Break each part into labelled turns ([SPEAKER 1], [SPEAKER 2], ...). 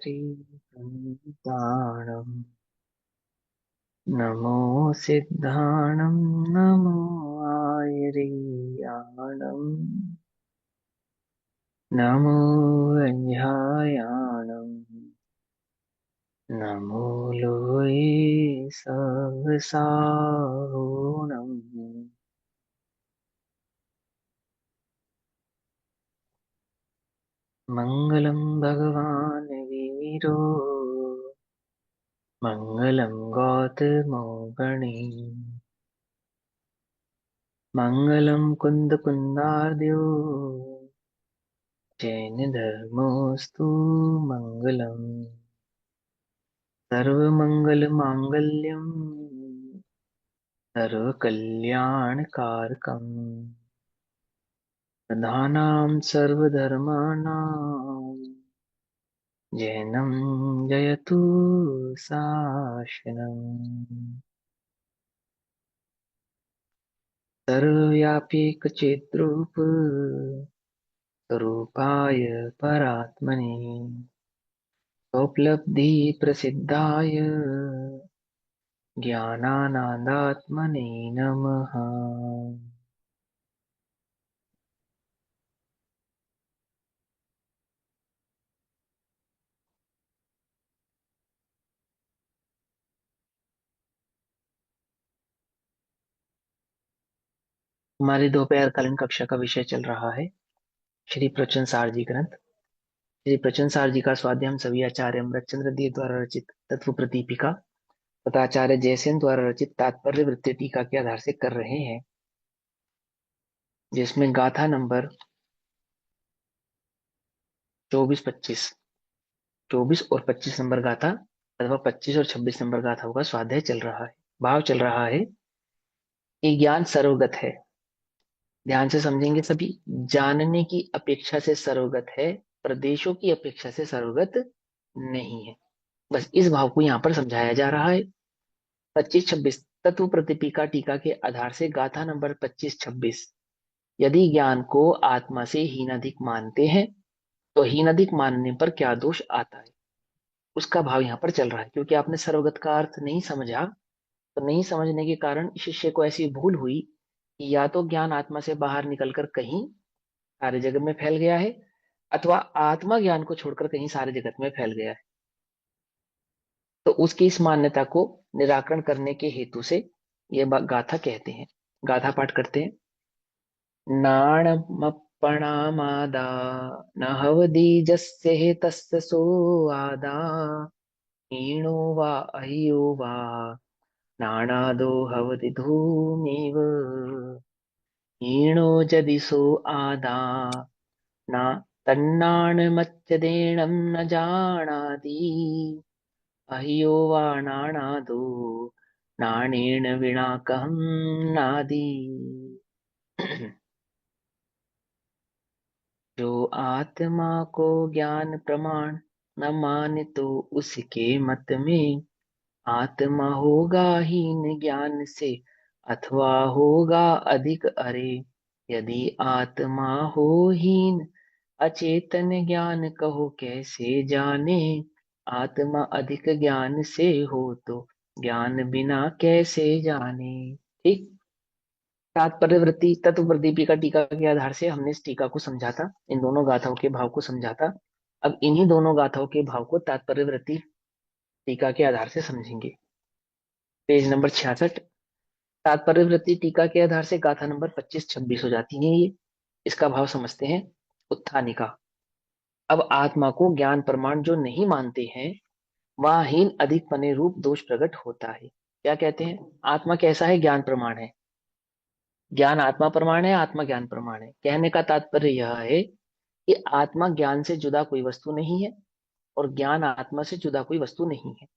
[SPEAKER 1] श्रीसन्ताणम् नमो सिद्धाणं नमो आयर्याणम् नमो वैहायाणम् नमो लोये सवसाहोणम्। मङ्गलं भगवान् वीरो मङ्गलं गौतमो गणे मङ्गलं कुन्दकुन्दार्द्यो जैनधर्मोऽस्तु मङ्गलम्। सर्वमङ्गलमाङ्गल्यं सर्वकल्याणकारकम् प्रधानां सर्वधर्माणां जैनं जयतु शासनम्। सर्वव्यापीकचिद्रूप स्वरूपाय परात्मने स्वोपलब्धिप्रसिद्धाय ज्ञानानन्दात्मने नमः। हमारी दोपहर कालीन कक्षा का विषय चल रहा है श्री प्रचन सारजी ग्रंथ। श्री प्रचन सारजी का स्वाध्याय हम सभी आचार्य अमृतचंद्र देव द्वारा रचित तत्व प्रदीपिका तथा आचार्य जयसेन द्वारा रचित तात्पर्य वृत्ति टीका के आधार से कर रहे हैं, जिसमें गाथा नंबर 24 और 25 नंबर गाथा अथवा 25 और 26 नंबर गाथाओं का स्वाध्याय चल रहा है। भाव चल रहा है कि ज्ञान सर्वगत है। ध्यान से समझेंगे सभी। जानने की अपेक्षा से सर्वगत है, प्रदेशों की अपेक्षा से सर्वगत नहीं है। बस इस भाव को यहाँ पर समझाया जा रहा है। 25-26 तत्व प्रतिपिका टीका के आधार से गाथा नंबर 25-26। यदि ज्ञान को आत्मा से हीनाधिक मानते हैं तो हीनाधिक मानने पर क्या दोष आता है, उसका भाव यहाँ पर चल रहा है। क्योंकि आपने सर्वगत का अर्थ नहीं समझा, तो नहीं समझने के कारण शिष्य को ऐसी भूल हुई कि या तो ज्ञान आत्मा से बाहर निकलकर कहीं सारे जगत में फैल गया है, अथवा आत्मा ज्ञान को छोड़कर कहीं सारे जगत में फैल गया है। तो उसकी इस मान्यता को निराकरण करने के हेतु से ये गाथा कहते हैं। गाथा पाठ करते हैं। नाणमपणामादा न हवदीजस्य हेतस्य सोआदा हीनो वा अह्यो वा नाणादो हवति धूमेव हीनो यदि सो आदा न तन्नाणमच्यदेणं न जानाति अह्यो वा नाणादो नाणेन विना कहं नादि। जो आत्मा को ज्ञान प्रमाण न माने तो उसके मत में आत्मा होगा हीन ज्ञान से अथवा होगा अधिक अरे। यदि आत्मा हो हीन अचेतन ज्ञान कहो कैसे जाने आत्मा अधिक ज्ञान से हो तो ज्ञान बिना कैसे जाने। ठीक। तात्पर्य वृत्ति तत्व प्रदीपिका टीका के आधार से हमने इस टीका को समझा था, इन दोनों गाथाओं के भाव को समझा था। अब इन्हीं दोनों गाथाओं के भाव को तात्पर्य वृत्ति टीका के आधार से समझेंगे। Page number 66। तात्पर्य वृत्ति टीका के आधार से गाथा नंबर 25-26 हो जाती है ये। इसका भाव समझते हैं। उत्थानिका। अब आत्मा को ज्ञान प्रमाण जो नहीं मानते हैं वहां हीन अधिक पने रूप दोष प्रकट होता है। क्या कहते हैं? आत्मा कैसा है? ज्ञान प्रमाण है। ज्ञान आत्मा प्रमाण है, आत्मा ज्ञान प्रमाण है। कहने का तात्पर्य यह है कि आत्मा ज्ञान से जुदा कोई वस्तु नहीं है और ज्ञान आत्मा से जुदा कोई वस्तु नहीं है।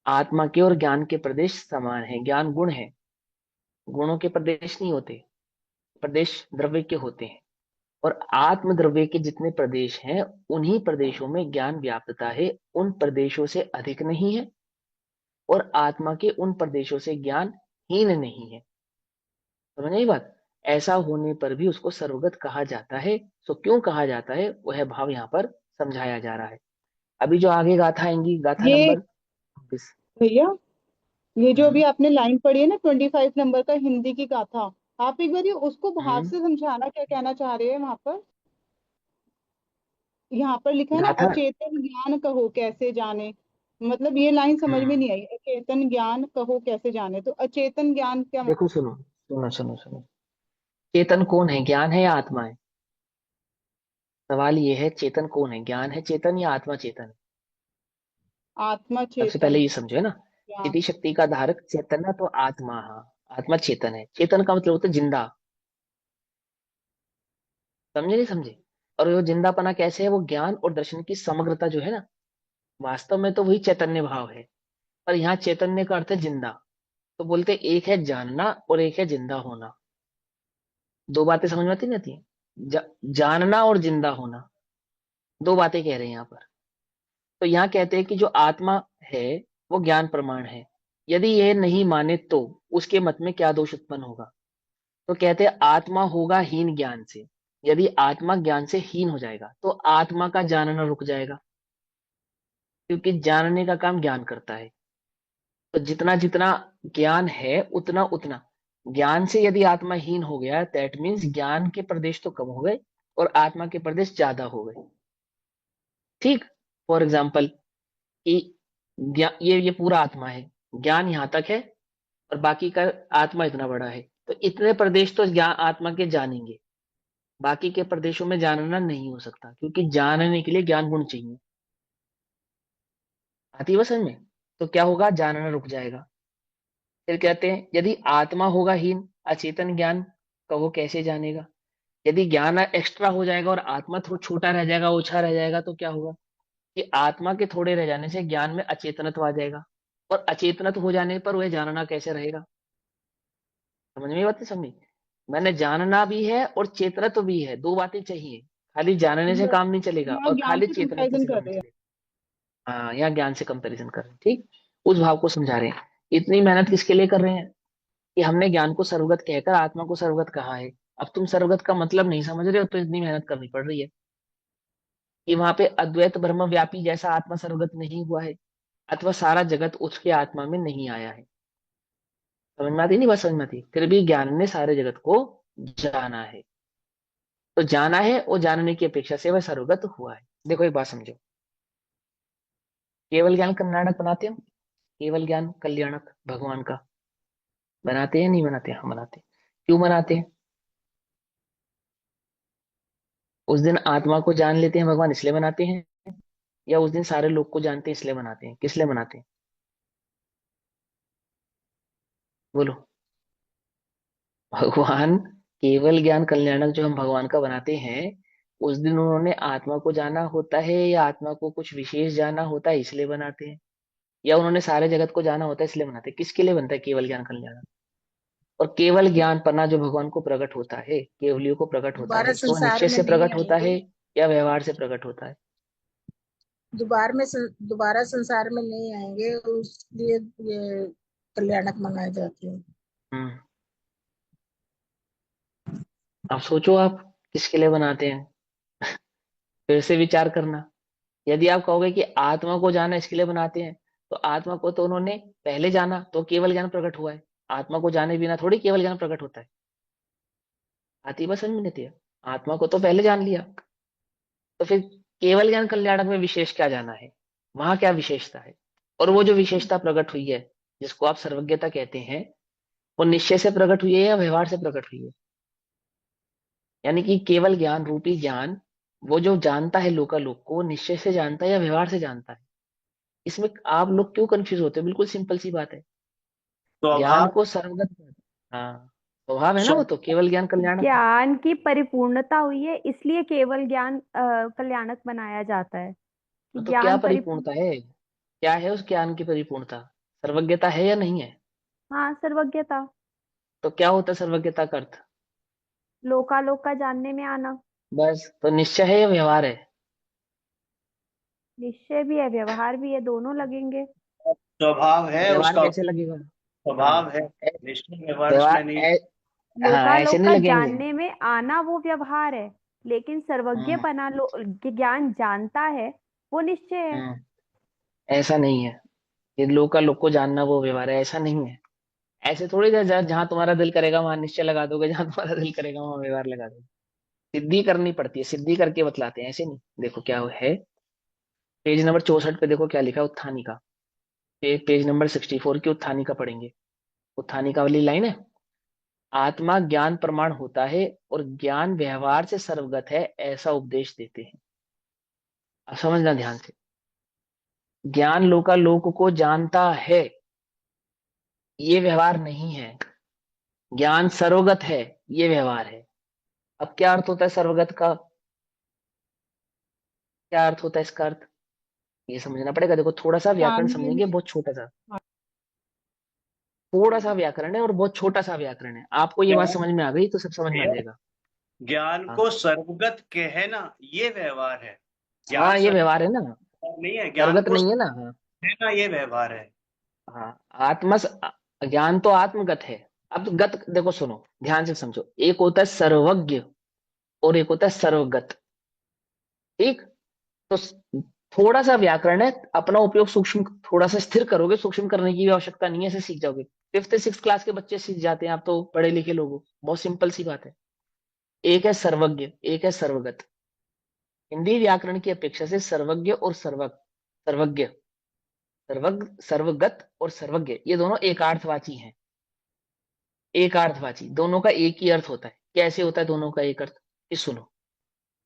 [SPEAKER 1] आत्मा के और ज्ञान के प्रदेश समान है। ज्ञान गुण है, गुणों के प्रदेश नहीं होते, प्रदेश द्रव्य के होते हैं। और आत्म द्रव्य के जितने प्रदेश हैं उन्हीं प्रदेशों में ज्ञान व्याप्तता है, उन प्रदेशों से अधिक नहीं है। और आत्मा के उन प्रदेशों से ज्ञान हीन नहीं है। समझ आई बात? ऐसा होने पर भी उसको सर्वगत कहा जाता है। सो क्यों कहा जाता है वह भाव यहाँ पर समझाया जा रहा है। अभी जो आगे गाथा आएंगी, गाथा
[SPEAKER 2] ये
[SPEAKER 1] नंबर 26।
[SPEAKER 2] भैया, ये जो अभी
[SPEAKER 1] हम्म।
[SPEAKER 2] आपने लाइन पढ़ी है ना 25 नंबर का, हिंदी की गाथा, आप एक बार उसको भाव
[SPEAKER 1] हम्म।
[SPEAKER 2] से समझाना, क्या कहना चाह रहे हैं वहां पर। यहाँ पर लिखा है ना,
[SPEAKER 1] गाथा।
[SPEAKER 2] अचेतन ज्ञान कहो कैसे जाने। मतलब ये लाइन समझ में
[SPEAKER 1] हम्म।
[SPEAKER 2] नहीं आई, अचेतन ज्ञान कहो कैसे जाने, तो अचेतन ज्ञान क्या
[SPEAKER 1] देखो सुनो सुनो सुनो सुनो, चेतन कौन है, ज्ञान है या आत्मा है? सवाल ये है, चेतन कौन है, ज्ञान है चेतन या आत्मा चेतन है?
[SPEAKER 2] आत्मा
[SPEAKER 1] सबसे
[SPEAKER 2] चेतन
[SPEAKER 1] पहले ये समझो, है ना।
[SPEAKER 2] ज्ञान।
[SPEAKER 1] स्थिति शक्ति का धारक चेतन है तो आत्मा, हाँ। आत्मा चेतन है, चेतन का मतलब होता है जिंदा। समझे नहीं समझे? और वो जिंदापना कैसे है, वो ज्ञान और दर्शन की समग्रता जो है ना, वास्तव में तो वही चैतन्य भाव है। पर यहाँ चैतन्य का अर्थ है जिंदा। तो बोलते हैं, एक है जानना और एक है जिंदा होना। दो बातें समझ में आती नहीं आती? जानना और जिंदा होना, दो बातें कह रहे हैं यहाँ पर। तो यहाँ कहते हैं कि जो आत्मा है वो ज्ञान प्रमाण है। यदि यह नहीं माने तो उसके मत में क्या दोष उत्पन्न होगा? तो कहते हैं आत्मा होगा हीन ज्ञान से। यदि आत्मा ज्ञान से हीन हो जाएगा तो आत्मा का जानना रुक जाएगा, क्योंकि जानने का काम ज्ञान करता है। तो जितना जितना ज्ञान है उतना उतना, ज्ञान से यदि आत्मा हीन हो गया, दैट मीन्स ज्ञान के प्रदेश तो कम हो गए और आत्मा के प्रदेश ज्यादा हो गए। ठीक। फॉर एग्जाम्पल कि ये पूरा आत्मा है, ज्ञान यहाँ तक है, और बाकी का आत्मा इतना बड़ा है, तो इतने प्रदेश तो ज्ञान आत्मा के जानेंगे। बाकी के प्रदेशों में जानना नहीं हो सकता, क्योंकि जानने के लिए ज्ञान गुण चाहिए। आती है बस समझ में? तो क्या होगा, जानना रुक जाएगा। फिर कहते हैं यदि आत्मा होगा हीन, अचेतन ज्ञान कहो कैसे जानेगा। यदि ज्ञान एक्स्ट्रा हो जाएगा और आत्मा थोड़ा छोटा रह जाएगा, ओछा रह जाएगा, तो क्या होगा कि आत्मा के थोड़े रह जाने से ज्ञान में अचेतनत्व आ जाएगा। और अचेतनत्व हो जाने पर वह जानना कैसे रहेगा? समझ में बात नहीं समझी? मैंने जानना भी है और चेतनत्व भी है, दो बातें चाहिए। खाली जानने से
[SPEAKER 2] मतलब
[SPEAKER 1] काम नहीं चलेगा
[SPEAKER 2] यहाँ
[SPEAKER 1] और
[SPEAKER 2] ज्ञान
[SPEAKER 1] खाली
[SPEAKER 2] से
[SPEAKER 1] चेतनत्व
[SPEAKER 2] कंपैरिजन
[SPEAKER 1] से
[SPEAKER 2] कर
[SPEAKER 1] काम नहीं
[SPEAKER 2] रहे हैं।
[SPEAKER 1] चलेगा। हाँ, यहाँ ज्ञान से कंपैरिजन कर रहे हैं, ठीक। उस भाव को समझा रहे हैं। इतनी मेहनत किसके लिए कर रहे हैं? कि हमने ज्ञान को सर्वगत कहकर आत्मा को सर्वगत कहा है। अब तुम सर्वगत का मतलब नहीं समझ रहे हो, तो इतनी मेहनत करनी पड़ रही है कि वहां पे अद्वैत ब्रह्म व्यापी जैसा आत्मा सर्वगत नहीं हुआ है, अथवा सारा जगत उसके आत्मा में नहीं आया है। समझ में आती नहीं? बस समझ में आती, फिर भी ज्ञान ने सारे जगत को जाना है। तो जाना है और जानने की अपेक्षा से वह सर्वगत हुआ है। देखो एक बात समझो, केवल ज्ञान कल्याणक बनाते हो, केवल ज्ञान कल्याणक भगवान का बनाते हैं नहीं बनाते? हम बनाते हैं। क्यों बनाते हैं? उस दिन आत्मा को जान लेते हैं भगवान इसलिए बनाते हैं, या उस दिन सारे लोग को जानते हैं इसलिए बनाते हैं? किस लिए बनाते हैं? बोलो। भगवान केवल ज्ञान कल्याणक जो हम भगवान का बनाते हैं, उस दिन उन्होंने आत्मा को जाना होता है या आत्मा को कुछ विशेष जाना होता है इसलिए बनाते हैं, या उन्होंने सारे जगत को जाना होता है इसलिए बनाते हैं? किसके लिए बनता है केवल ज्ञान कल्याणक? और केवल ज्ञान पन्ना जो भगवान को प्रकट होता है, केवलियों को प्रकट होता
[SPEAKER 3] दोबारा
[SPEAKER 1] है, तो वह
[SPEAKER 3] संसार
[SPEAKER 1] निश्चय
[SPEAKER 3] में
[SPEAKER 1] से
[SPEAKER 3] नहीं
[SPEAKER 1] प्रकट होता
[SPEAKER 3] आएंगे।
[SPEAKER 1] है या व्यवहार से प्रकट होता है?
[SPEAKER 3] दोबारा संसार में नहीं आएंगे, उसलिए ये कल्याणक मनाए जाते हैं।
[SPEAKER 1] हम्म। अब सोचो आप किसके लिए बनाते हैं, फिर से विचार करना। यदि आप कहोगे कि आत्मा को जाना इसके लिए बनाते हैं, तो आत्मा को तो उन्होंने पहले जाना तो केवल ज्ञान प्रकट हुआ है। आत्मा को जाने बिना थोड़ी केवल ज्ञान प्रकट होता है। आती बस समझ में नहीं आती? आत्मा को तो पहले जान लिया, तो फिर केवल ज्ञान कल्याणक में विशेष क्या जाना है? वहां क्या विशेषता है? और वो जो विशेषता प्रकट हुई है, जिसको आप सर्वज्ञता कहते हैं, वो निश्चय से प्रकट हुई है या व्यवहार से प्रकट हुई है? यानी कि केवल ज्ञान रूपी ज्ञान, वो जो जानता है लोकालोक को, वो निश्चय से जानता है या व्यवहार से जानता है? इसमें आप लोग क्यों कंफ्यूज होते हो? बिल्कुल सिंपल सी बात है। ज्ञान
[SPEAKER 4] स्वभाव।
[SPEAKER 1] को सर्वगत, हाँ, स्वभाव है ना, वो
[SPEAKER 4] स्व-
[SPEAKER 1] तो केवल ज्ञान कल्याणक है।
[SPEAKER 5] ज्ञान की परिपूर्णता हुई है, इसलिए केवल ज्ञान कल्याणक बनाया जाता है कि
[SPEAKER 1] तो क्या
[SPEAKER 5] ज्ञान परिपूर्ण।
[SPEAKER 1] परिपूर्णता है? क्या है उस ज्ञान की परिपूर्णता? सर्वज्ञता है या नहीं है?
[SPEAKER 5] हाँ, सर्वज्ञता।
[SPEAKER 1] तो क्या होता है सर्वज्ञता का अर्थ?
[SPEAKER 5] लोकालोक का जानने में आना।
[SPEAKER 1] बस, तो निश्चय है या व्यवहार है?
[SPEAKER 5] निश्चय भी है, व्यवहार भी है, दोनों लगेंगे।
[SPEAKER 4] स्वभाव है
[SPEAKER 1] व्यवहार
[SPEAKER 4] उसका।
[SPEAKER 1] कैसे लगेगा? हाँ।
[SPEAKER 4] स्वभाव है।
[SPEAKER 1] ऐ-
[SPEAKER 4] निश्चय व्यवहार उसमें
[SPEAKER 1] व्यवहार
[SPEAKER 4] नहीं।
[SPEAKER 1] हाँ, ऐसे
[SPEAKER 5] लोकालोक
[SPEAKER 1] नहीं
[SPEAKER 5] का
[SPEAKER 1] लगेंगे।
[SPEAKER 5] जानने में आना वो व्यवहार है, लेकिन सर्वज्ञ
[SPEAKER 1] हम्म।
[SPEAKER 5] बना लो, ज्ञान जानता है, वो निश्चय है।
[SPEAKER 1] ऐसा नहीं है। ये लोक का लोक को जानना वो व्यवहार है, ऐसा नहीं है। ऐसे थोड़ी जहाँ तुम्हारा दिल करेगा वहां निश्चय लगा दोगे, जहां तुम्हारा दिल करेगा वहां व्यवहार लगा दोगे। सिद्धि करनी पड़ती है, सिद्धि करके बतलाते हैं, ऐसे नहीं। देखो क्या है, पेज नंबर 64 पे देखो क्या लिखा है उत्थानी का। पेज नंबर 64 की उत्थानी का पढ़ेंगे। उत्थानी का वाली लाइन है, आत्मा ज्ञान प्रमाण होता है और ज्ञान व्यवहार से सर्वगत है, ऐसा उपदेश देते हैं। अब समझना ध्यान से, ज्ञान लोकालोक को जानता है, ये व्यवहार नहीं है। ज्ञान सर्वगत है, ये व्यवहार है। अब क्या अर्थ होता है सर्वगत का, क्या अर्थ होता है इसका अर्थ, ये समझना पड़ेगा। देखो थोड़ा सा व्याकरण
[SPEAKER 2] जानने
[SPEAKER 1] समझेंगे,
[SPEAKER 2] में।
[SPEAKER 1] बहुत छोटा सा, थोड़ा सा व्याकरण है और बहुत छोटा सा व्याकरण है। आपको ये बात
[SPEAKER 4] ज्ञान
[SPEAKER 1] समझ में आ गई तो सब समझ में आ जाएगा।
[SPEAKER 4] ज्ञान
[SPEAKER 1] हाँ,
[SPEAKER 4] को सर्वगत कहना ये व्यवहार है। ज्ञान
[SPEAKER 1] हाँ ये व्यवहार है ना,
[SPEAKER 4] सर्वगत नहीं है, ज्ञान
[SPEAKER 1] सर्वगत
[SPEAKER 4] को
[SPEAKER 1] नहीं है ना। हाँ,
[SPEAKER 4] कहना ये व्यवहार है।
[SPEAKER 1] हाँ ज्ञान तो आत्मगत है। अब तो गत देखो, सुनो ध्यान से समझो, एक होता है सर्वज्ञ और एक होता है सर्वगत। ठीक, तो थोड़ा सा व्याकरण है, अपना उपयोग सूक्ष्म थोड़ा सा स्थिर करोगे, सूक्ष्म करने की भी आवश्यकता नहीं है, ऐसे सीख जाओगे। फिफ्थ सिक्स क्लास के बच्चे सीख जाते हैं, आप तो पढ़े लिखे लोग हो, बहुत सिंपल सी बात है। एक है सर्वज्ञ, एक है सर्वगत। हिंदी व्याकरण की अपेक्षा से सर्वज्ञ और सर्वज्ञ, सर्वगत और सर्वज्ञ, ये दोनों एकार्थवाची हैं। एकार्थवाची, दोनों का एक ही अर्थ होता है। कैसे होता है दोनों का एक अर्थ, ये सुनो।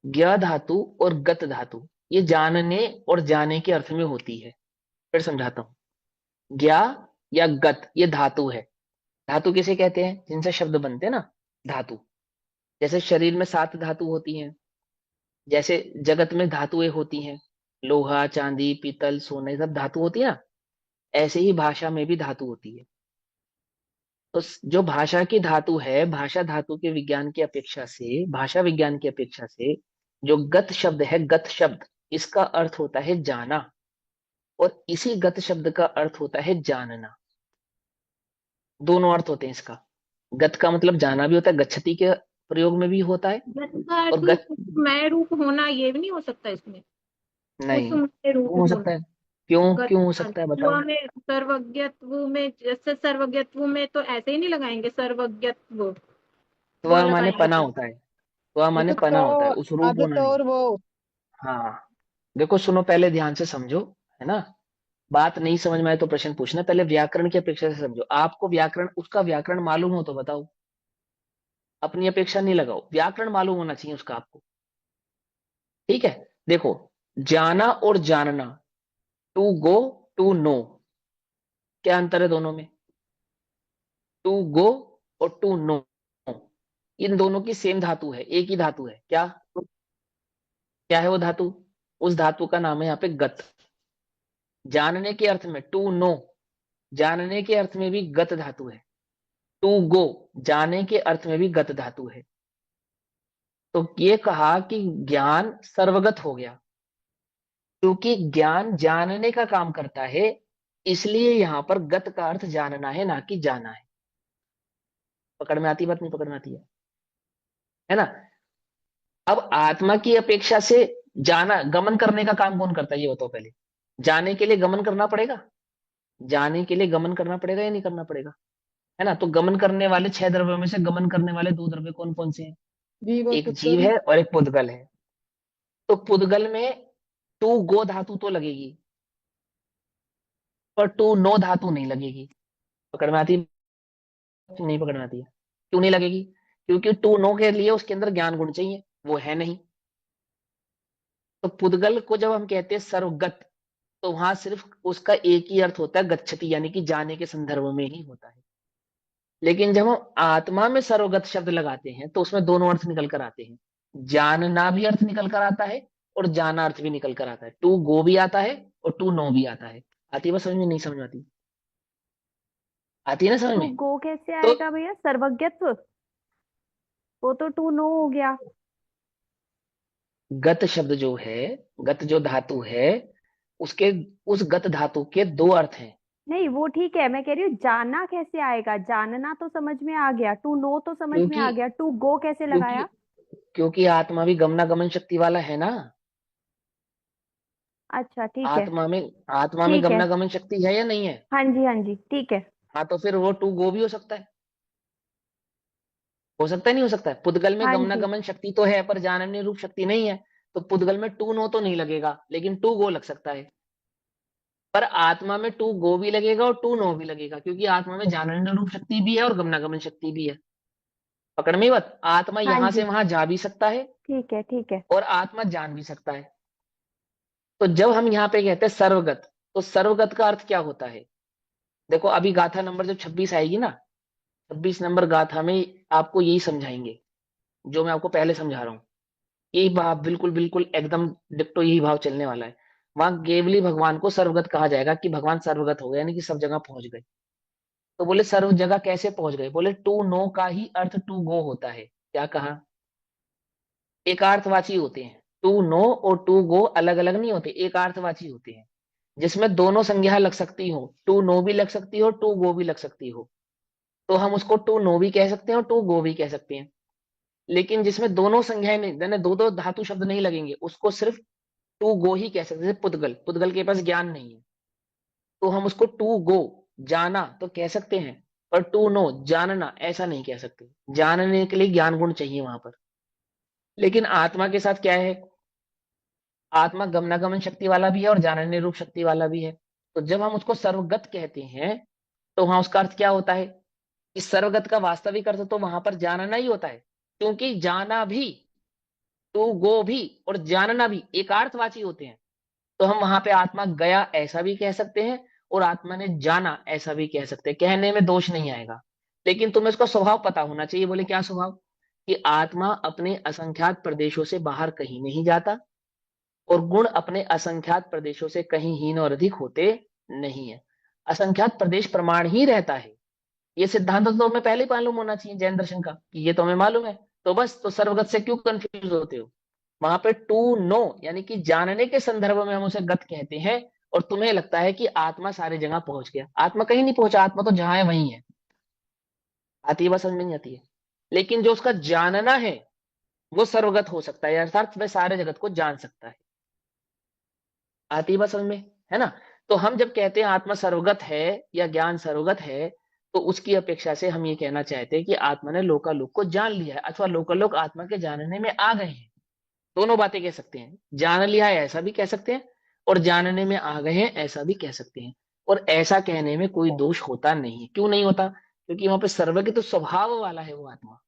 [SPEAKER 1] ज्ञ धातु और गत धातु, ये जानने और जाने के अर्थ में होती है। फिर समझाता हूं। ज्ञा या गत ये धातु है। धातु किसे कहते हैं, जिनसे शब्द बनते हैं ना, धातु। जैसे शरीर में 7 धातु होती हैं, जैसे जगत में धातुएं होती हैं, लोहा चांदी पीतल सोना, ये सब धातु होती है ना, ऐसे ही भाषा में भी धातु होती है। तो जो भाषा की धातु है, भाषा धातु के विज्ञान की अपेक्षा से, भाषा विज्ञान की अपेक्षा से, जो गत शब्द है, गत शब्द, इसका अर्थ होता है जाना, और इसी गत शब्द का अर्थ होता है जानना। दोनों अर्थ होते हैं इसका। गत का मतलब जाना भी होता है, गच्छति के प्रयोग में भी होता है।
[SPEAKER 6] गत का
[SPEAKER 1] और
[SPEAKER 6] अर्थ
[SPEAKER 1] गत
[SPEAKER 6] मैं रूप होना, ये भी नहीं हो सकता इसमें?
[SPEAKER 1] नहीं,
[SPEAKER 6] उसमें रूप
[SPEAKER 1] क्यों हो
[SPEAKER 6] होना।
[SPEAKER 1] सकता है, क्यों
[SPEAKER 6] गत
[SPEAKER 1] क्यों हो
[SPEAKER 6] का
[SPEAKER 1] सकता है
[SPEAKER 6] अर्थ
[SPEAKER 1] बताओ।
[SPEAKER 6] में सर्वज्ञत्व में, जैसे सर्वज्ञत्व में तो ऐसे ही नहीं लगाएंगे सर्वज्ञत्व, वो
[SPEAKER 1] स्व माने
[SPEAKER 6] लगाएंगे
[SPEAKER 1] पना
[SPEAKER 6] तो।
[SPEAKER 1] होता है, स्व
[SPEAKER 2] ये
[SPEAKER 1] माने
[SPEAKER 2] तो
[SPEAKER 1] पना होता है, उस रूप होना
[SPEAKER 2] आदत
[SPEAKER 1] नहीं।
[SPEAKER 2] और वो।
[SPEAKER 1] हाँ, देखो सुनो, पहले ध्यान से समझो, है ना। बात नहीं समझ में आए तो प्रश्न पूछना, पहले व्याकरण की अपेक्षा से समझो। आपको व्याकरण, उसका व्याकरण मालूम हो तो बताओ, अपनी अपेक्षा नहीं लगाओ, व्याकरण मालूम होना चाहिए उसका आपको। ठीक है, देखो, जाना और जानना, टू गो टू नो, क्या अंतर है दोनों में। टू गो और टू नो, इन दोनों की सेम धातु है, एक ही धातु है। क्या, क्या है वो धातु, उस धातु का नाम है यहाँ पे गत। जानने के अर्थ में टू नो, जानने के अर्थ में भी गत धातु है। टू गो, जाने के अर्थ में भी गत धातु है। तो ये कहा कि ज्ञान सर्वगत हो गया, क्योंकि ज्ञान जानने का काम करता है, इसलिए यहां पर गत का अर्थ जानना है, ना कि जाना है। पकड़ में आती बात, नहीं पकड़ में आती है ना। अब आत्मा की अपेक्षा से जाना, गमन करने का काम कौन करता है ये बताओ पहले। जाने के लिए गमन करना पड़ेगा, जाने के लिए गमन करना पड़ेगा या नहीं करना पड़ेगा, है ना। तो गमन करने वाले 6 द्रव्यों में से गमन करने वाले 2 द्रव्य कौन कौन से हैं,
[SPEAKER 2] जीव और
[SPEAKER 1] एक जीव
[SPEAKER 2] पुतगल।
[SPEAKER 1] है और एक पुद्गल है। तो पुद्गल में टू गो धातु तो लगेगी, पर टू नो धातु नहीं लगेगी। पकड़ में आती है? नहीं पकड़ में आती है, क्यों नहीं लगेगी, क्योंकि टू नो के लिए उसके अंदर ज्ञान गुण चाहिए, वो है नहीं। तो पुद्गल को जब हम कहते हैं सर्वगत, तो वहां सिर्फ उसका एक ही अर्थ होता है, गच्छति, यानी कि जाने के संदर्भ में ही होता है। लेकिन जब हम आत्मा में सर्वगत शब्द लगाते हैं तो उसमें दोनों अर्थ निकल कर आते हैं। जानना भी अर्थ निकल कर आता है और जाना अर्थ भी निकल कर आता है। टू गो भी आता है और टू नो भी आता है। आती है बस समझ में, नहीं समझ में आती, आती है ना समझ
[SPEAKER 5] टू
[SPEAKER 1] में।
[SPEAKER 5] गो कैसे
[SPEAKER 1] तो
[SPEAKER 5] आएगा भैया, सर्वज्ञत्व, वो तो टू नो हो गया।
[SPEAKER 1] गत शब्द जो है, गत जो धातु है, उसके, उस गत धातु के 2 अर्थ हैं।
[SPEAKER 5] नहीं वो ठीक है, मैं कह रही हूँ जानना कैसे आएगा, जानना तो समझ में आ गया, टू नो तो समझ में
[SPEAKER 1] क्योंकि
[SPEAKER 5] आ गया, टू गो कैसे
[SPEAKER 1] क्योंकि
[SPEAKER 5] लगाया।
[SPEAKER 1] क्योंकि आत्मा भी गमनागमन शक्ति वाला है ना।
[SPEAKER 5] अच्छा ठीक है।
[SPEAKER 1] आत्मा में
[SPEAKER 5] ठीक है।
[SPEAKER 1] गमनागमन शक्ति है या नहीं है?
[SPEAKER 5] हाँ जी, हाँ जी, ठीक है।
[SPEAKER 1] हाँ, तो फिर वो टू गो भी हो सकता है। हो सकता है, नहीं हो सकता है? पुद्गल में
[SPEAKER 5] हाँ जी।
[SPEAKER 1] गमनागमन शक्ति तो है पर जानने रूप शक्ति नहीं है। तो पुद्गल में टू नो तो नहीं लगेगा, लेकिन टू गो लग सकता है। पर आत्मा में टू गो भी लगेगा और टू नो भी लगेगा, क्योंकि आत्मा में जानने रूप शक्ति भी है और गमनागमन शक्ति भी है। पकड़ में बात, आत्मा
[SPEAKER 5] हाँ
[SPEAKER 1] यहां से
[SPEAKER 5] जी,
[SPEAKER 1] वहां जा भी सकता है
[SPEAKER 5] ठीक है, ठीक है।
[SPEAKER 1] और आत्मा जान भी सकता है। तो जब हम यहाँ पे कहते हैं सर्वगत, तो सर्वगत का अर्थ क्या होता है? देखो, अभी गाथा नंबर जब 26 आएगी ना, 26 नंबर गाथा में आपको यही समझाएंगे जो मैं आपको पहले समझा रहा हूँ। यही भाव बिल्कुल बिल्कुल एकदम डिक्टो यही भाव चलने वाला है। वहां केवली भगवान को सर्वगत कहा जाएगा कि भगवान सर्वगत हो गए, यानी कि सब जगह पहुंच गए। तो बोले सर्व जगह कैसे पहुंच गए? बोले टू नो का ही अर्थ टू गो होता है। क्या कहा? एकार्थवाची होते हैं। टू नो और टू गो अलग अलग नहीं होते, एकार्थवाची होते हैं, जिसमें दोनों संज्ञा लग सकती हो। टू नो भी लग सकती हो, टू गो भी लग सकती हो। तो हम उसको टू नो भी कह सकते हैं और टू गो भी कह सकते हैं। लेकिन जिसमें दोनों संज्ञाएं नहीं, यानी दो दो धातु शब्द नहीं लगेंगे, उसको सिर्फ टू गो ही कह सकते हैं। जैसे पुद्गल, पुद्गल के पास ज्ञान नहीं है, तो हम उसको टू गो, जाना तो कह सकते हैं, पर टू नो, जानना, ऐसा नहीं कह सकते। जानने के लिए ज्ञान गुण चाहिए वहां पर। लेकिन आत्मा के साथ क्या है? आत्मा गमनागमन शक्ति वाला भी है और जानने रूप शक्ति वाला भी है। तो जब हम उसको सर्वगत कहते हैं, तो वहां उसका अर्थ क्या होता है? इस सर्वगत का वास्तविक अर्थ तो वहां पर जानना ही होता है, क्योंकि जाना भी, टू गो भी और जानना भी एकार्थवाची होते हैं। तो हम वहां पे आत्मा गया ऐसा भी कह सकते हैं और आत्मा ने जाना ऐसा भी कह सकते हैं, कहने में दोष नहीं आएगा। लेकिन तुम्हें इसका स्वभाव पता होना चाहिए। बोले क्या स्वभाव? कि आत्मा अपने असंख्यात प्रदेशों से बाहर कहीं नहीं जाता और गुण अपने असंख्यात प्रदेशों से कहीं हीन और अधिक होते नहीं है। असंख्यात प्रदेश प्रमाण ही रहता है। ये सिद्धांत तो तुम्हें पहले ही मालूम होना चाहिए जैन दर्शन का, कि ये तुम्हें मालूम है। तो बस, तो सर्वगत से क्यों कंफ्यूज होते हो? वहां पे टू नो यानी कि जानने के संदर्भ में हम उसे गत कहते हैं, और तुम्हें लगता है कि आत्मा सारी जगह पहुंच गया। आत्मा कहीं नहीं पहुंचा, आत्मा तो जहां है वहीं है। आती है बात समझ में? नहीं आती है? लेकिन जो उसका जानना है वो सर्वगत हो सकता है, अर्थात वह सारे जगत को जान सकता है। आती है बात समझ में? है ना? तो हम जब कहते हैं आत्मा सर्वगत है या ज्ञान सर्वगत है, तो उसकी अपेक्षा से हम ये कहना चाहते हैं कि आत्मा ने लोकालोक को जान लिया है, अथवा लोकालोक आत्मा के जानने में आ गए हैं। दोनों बातें कह सकते हैं। जान लिया है ऐसा भी कह सकते हैं, और जानने में आ गए हैं ऐसा भी कह सकते हैं। और ऐसा कहने में कोई दोष होता नहीं है। क्यों नहीं होता? क्योंकि वहां पे सर्वज्ञ तो स्वभाव वाला है, वो आत्मा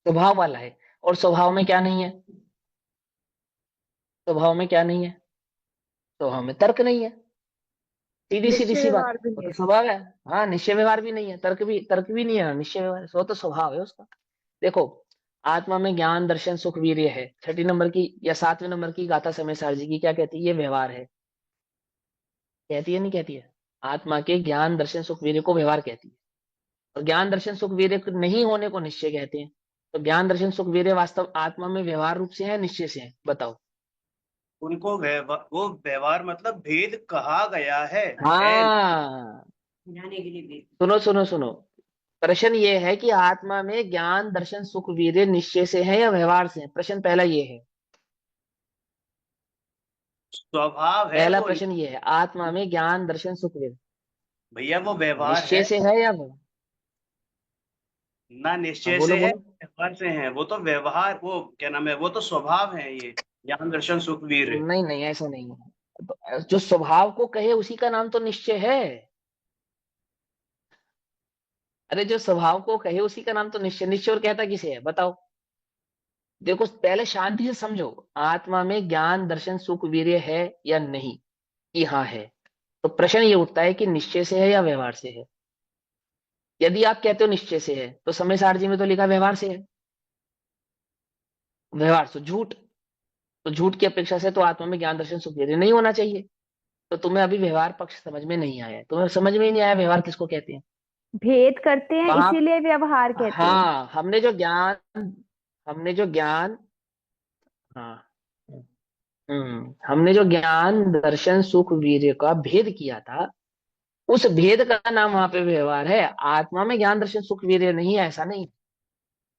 [SPEAKER 1] स्वभाव वाला है। और स्वभाव में क्या नहीं है? स्वभाव में क्या नहीं है? स्वभाव में तर्क नहीं है। सीधी सीधी
[SPEAKER 3] निश्चय
[SPEAKER 1] सी बात,
[SPEAKER 3] व्यवहार भी
[SPEAKER 1] वो
[SPEAKER 3] नहीं
[SPEAKER 1] तो
[SPEAKER 3] है।
[SPEAKER 1] स्वभाव है। हाँ, निश्चय व्यवहार भी नहीं है, तर्क भी नहीं है, निश्चय व्यवहार, वो तो स्वभाव है उसका। देखो, आत्मा में ज्ञान दर्शन सुख वीर्य है। 6 नंबर की या 7वें नंबर की गाथा समय सार जी की क्या कहती है? ये व्यवहार है। कहती है नहीं कहती है? आत्मा के ज्ञान दर्शन सुख वीर्य को व्यवहार कहती है, और ज्ञान दर्शन सुख वीर्य नहीं होने को निश्चय कहते हैं। तो ज्ञान दर्शन सुख वीर्य वास्तव आत्मा में व्यवहार रूप से है, निश्चय से है? बताओ।
[SPEAKER 4] उनको व्यवहार, वो व्यवहार मतलब भेद कहा गया है।
[SPEAKER 1] हाँ, सुनो सुनो सुनो, प्रश्न ये है कि आत्मा में ज्ञान दर्शन सुख वीर्य निश्चय से है या व्यवहार से है? प्रश्न पहला ये है।
[SPEAKER 4] स्वभाव है
[SPEAKER 1] पहला
[SPEAKER 4] वो।
[SPEAKER 1] प्रश्न ये है, आत्मा में ज्ञान दर्शन सुख वीर्य
[SPEAKER 4] भैया वो व्यवहार
[SPEAKER 1] निश्चय
[SPEAKER 4] है,
[SPEAKER 1] से है या व्यवहार?
[SPEAKER 4] ना
[SPEAKER 1] हाँ,
[SPEAKER 4] निश्चय
[SPEAKER 1] बोलो
[SPEAKER 4] से है,
[SPEAKER 1] बोलो।
[SPEAKER 4] व्यवहार से है। वो तो व्यवहार, वो क्या नाम है, वो तो स्वभाव है ये, ज्ञान दर्शन सुख वीर।
[SPEAKER 1] नहीं नहीं, ऐसा नहीं है। तो जो स्वभाव को कहे उसी का नाम तो निश्चय है। अरे, जो स्वभाव को कहे उसी का नाम तो निश्चय। निश्चय और कहता किसे है? बताओ। देखो, पहले शांति से समझो। आत्मा में ज्ञान दर्शन सुख वीर्य है या नहीं? कि हाँ है। तो प्रश्न ये उठता है कि निश्चय से है या व्यवहार से है? यदि आप कहते हो निश्चय से है, तो समय सारजी में तो लिखा व्यवहार से है। व्यवहार तो झूठ। तो झूठ की अपेक्षा से तो आत्मा में ज्ञान दर्शन सुख वीर्य नहीं होना चाहिए। तो तुम्हें अभी व्यवहार पक्ष समझ में नहीं आया है। तुम्हें समझ में ही नहीं आया व्यवहार किसको कहते हैं।
[SPEAKER 5] भेद करते हैं
[SPEAKER 1] वहां,
[SPEAKER 5] इसीलिए व्यवहार कहते हैं।
[SPEAKER 1] हाँ, हमने जो ज्ञान, हाँ, हमने जो ज्ञान दर्शन सुख वीर्य का भेद किया था, उस भेद का नाम वहां पे व्यवहार है। आत्मा में ज्ञान दर्शन सुख वीर्य नहीं है, ऐसा नहीं।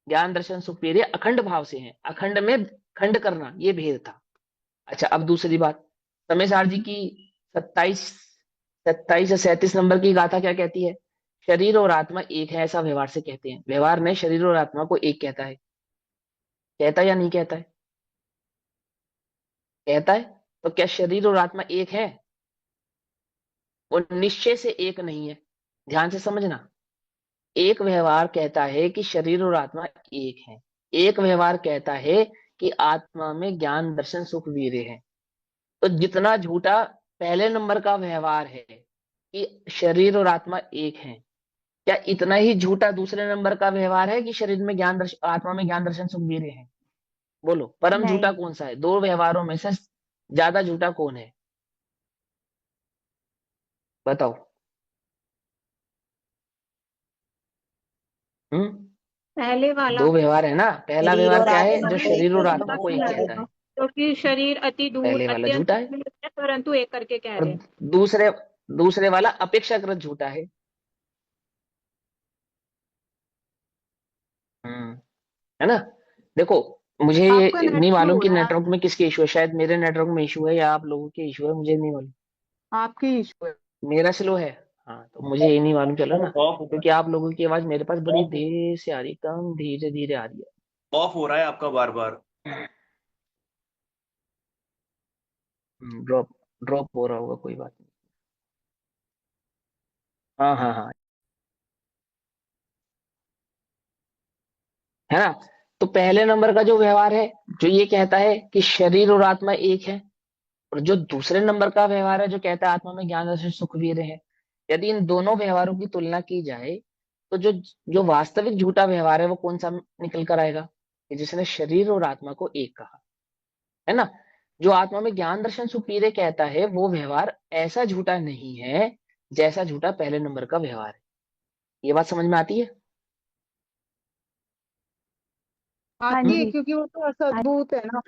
[SPEAKER 1] ज्ञान दर्शन सुख वीर्य अखंड भाव से है। अखंड में खंड करना, ये भेद था। अच्छा, अब दूसरी बात, समय सारजी की 27 27 या 37 नंबर की गाथा क्या कहती है? शरीर और आत्मा एक है, ऐसा व्यवहार से कहते हैं। व्यवहार ने शरीर और आत्मा को एक कहता है, कहता है या नहीं कहता है? कहता है। तो क्या शरीर और आत्मा एक है? वो निश्चय से एक नहीं है, ध्यान से समझना। एक व्यवहार कहता है कि शरीर और आत्मा एक है, एक व्यवहार कहता है कि आत्मा में ज्ञान दर्शन सुख वीर्य है। तो जितना झूठा पहले नंबर का व्यवहार है कि शरीर और आत्मा एक है, क्या इतना ही झूठा दूसरे नंबर का व्यवहार है कि शरीर में ज्ञान दर्शन, आत्मा में ज्ञान दर्शन सुख वीर्य है? बोलो, परम झूठा
[SPEAKER 5] नहीं।
[SPEAKER 1] कौन सा है? दो व्यवहारों में से ज्यादा झूठा कौन है? बताओ। हम्म।
[SPEAKER 6] पहले वाला।
[SPEAKER 1] दो व्यवहार है ना। पहला
[SPEAKER 3] शरीर
[SPEAKER 1] व्यवहार
[SPEAKER 3] और
[SPEAKER 1] क्या है?
[SPEAKER 3] आत्मा
[SPEAKER 1] जो
[SPEAKER 3] को एक
[SPEAKER 1] शरीर और
[SPEAKER 3] करके
[SPEAKER 1] आत्मा को एक
[SPEAKER 3] कहता है।
[SPEAKER 1] कहता है।
[SPEAKER 6] क्योंकि शरीर अति दूर
[SPEAKER 1] पहले वाला
[SPEAKER 6] अत्यंत
[SPEAKER 1] झूठा है,
[SPEAKER 6] दूर है, परंतु एक करके कह
[SPEAKER 1] और
[SPEAKER 6] रहे हैं।
[SPEAKER 1] दूसरे दूसरे वाला अपेक्षाकृत झूठा है। है ना? देखो, मुझे
[SPEAKER 2] आपका
[SPEAKER 1] ये
[SPEAKER 2] नेट
[SPEAKER 1] नहीं
[SPEAKER 2] स्लो
[SPEAKER 1] मालूम
[SPEAKER 2] हो
[SPEAKER 1] कि
[SPEAKER 2] रहा है।
[SPEAKER 1] नेटवर्क में किसके इशू है। शायद मेरे नेटवर्क में इशू है या आप लोगों के इशू है, मुझे नहीं मालूम।
[SPEAKER 2] आपकी इशू है।
[SPEAKER 1] मेरा स्लो है। हाँ, तो मुझे ये नहीं मालूम चला ना,
[SPEAKER 4] ऑफ
[SPEAKER 1] क्योंकि आप लोगों की आवाज मेरे पास बड़ी
[SPEAKER 4] ऑफ
[SPEAKER 1] देर से आ रही, कम धीरे धीरे आ रही
[SPEAKER 4] ऑफ हो रहा है आपका बार बार।
[SPEAKER 1] है। ड्रॉप ड्रॉप हो रहा होगा, कोई बात नहीं। हाँ हाँ हाँ, है ना? तो पहले नंबर का जो व्यवहार है, जो ये कहता है कि शरीर और आत्मा एक है, और जो दूसरे नंबर का व्यवहार है जो कहता है आत्मा में ज्ञान दर्शन सुख वीर्य है, यदि इन दोनों व्यवहारों की तुलना की जाए तो जो जो वास्तविक झूठा व्यवहार है वो कौन सा निकल कर आएगा? कि जिसने शरीर और आत्मा को एक कहा, है ना? जो आत्मा में ज्ञान दर्शन सुख वीर्य कहता है वो व्यवहार ऐसा झूठा नहीं है जैसा झूठा पहले नंबर का व्यवहार है। ये बात समझ में आती है?
[SPEAKER 5] हाँ
[SPEAKER 2] आती है,
[SPEAKER 1] हम्म।
[SPEAKER 5] जी।
[SPEAKER 2] क्योंकि वो तो
[SPEAKER 5] हाँ।
[SPEAKER 2] असद्भुत है ना।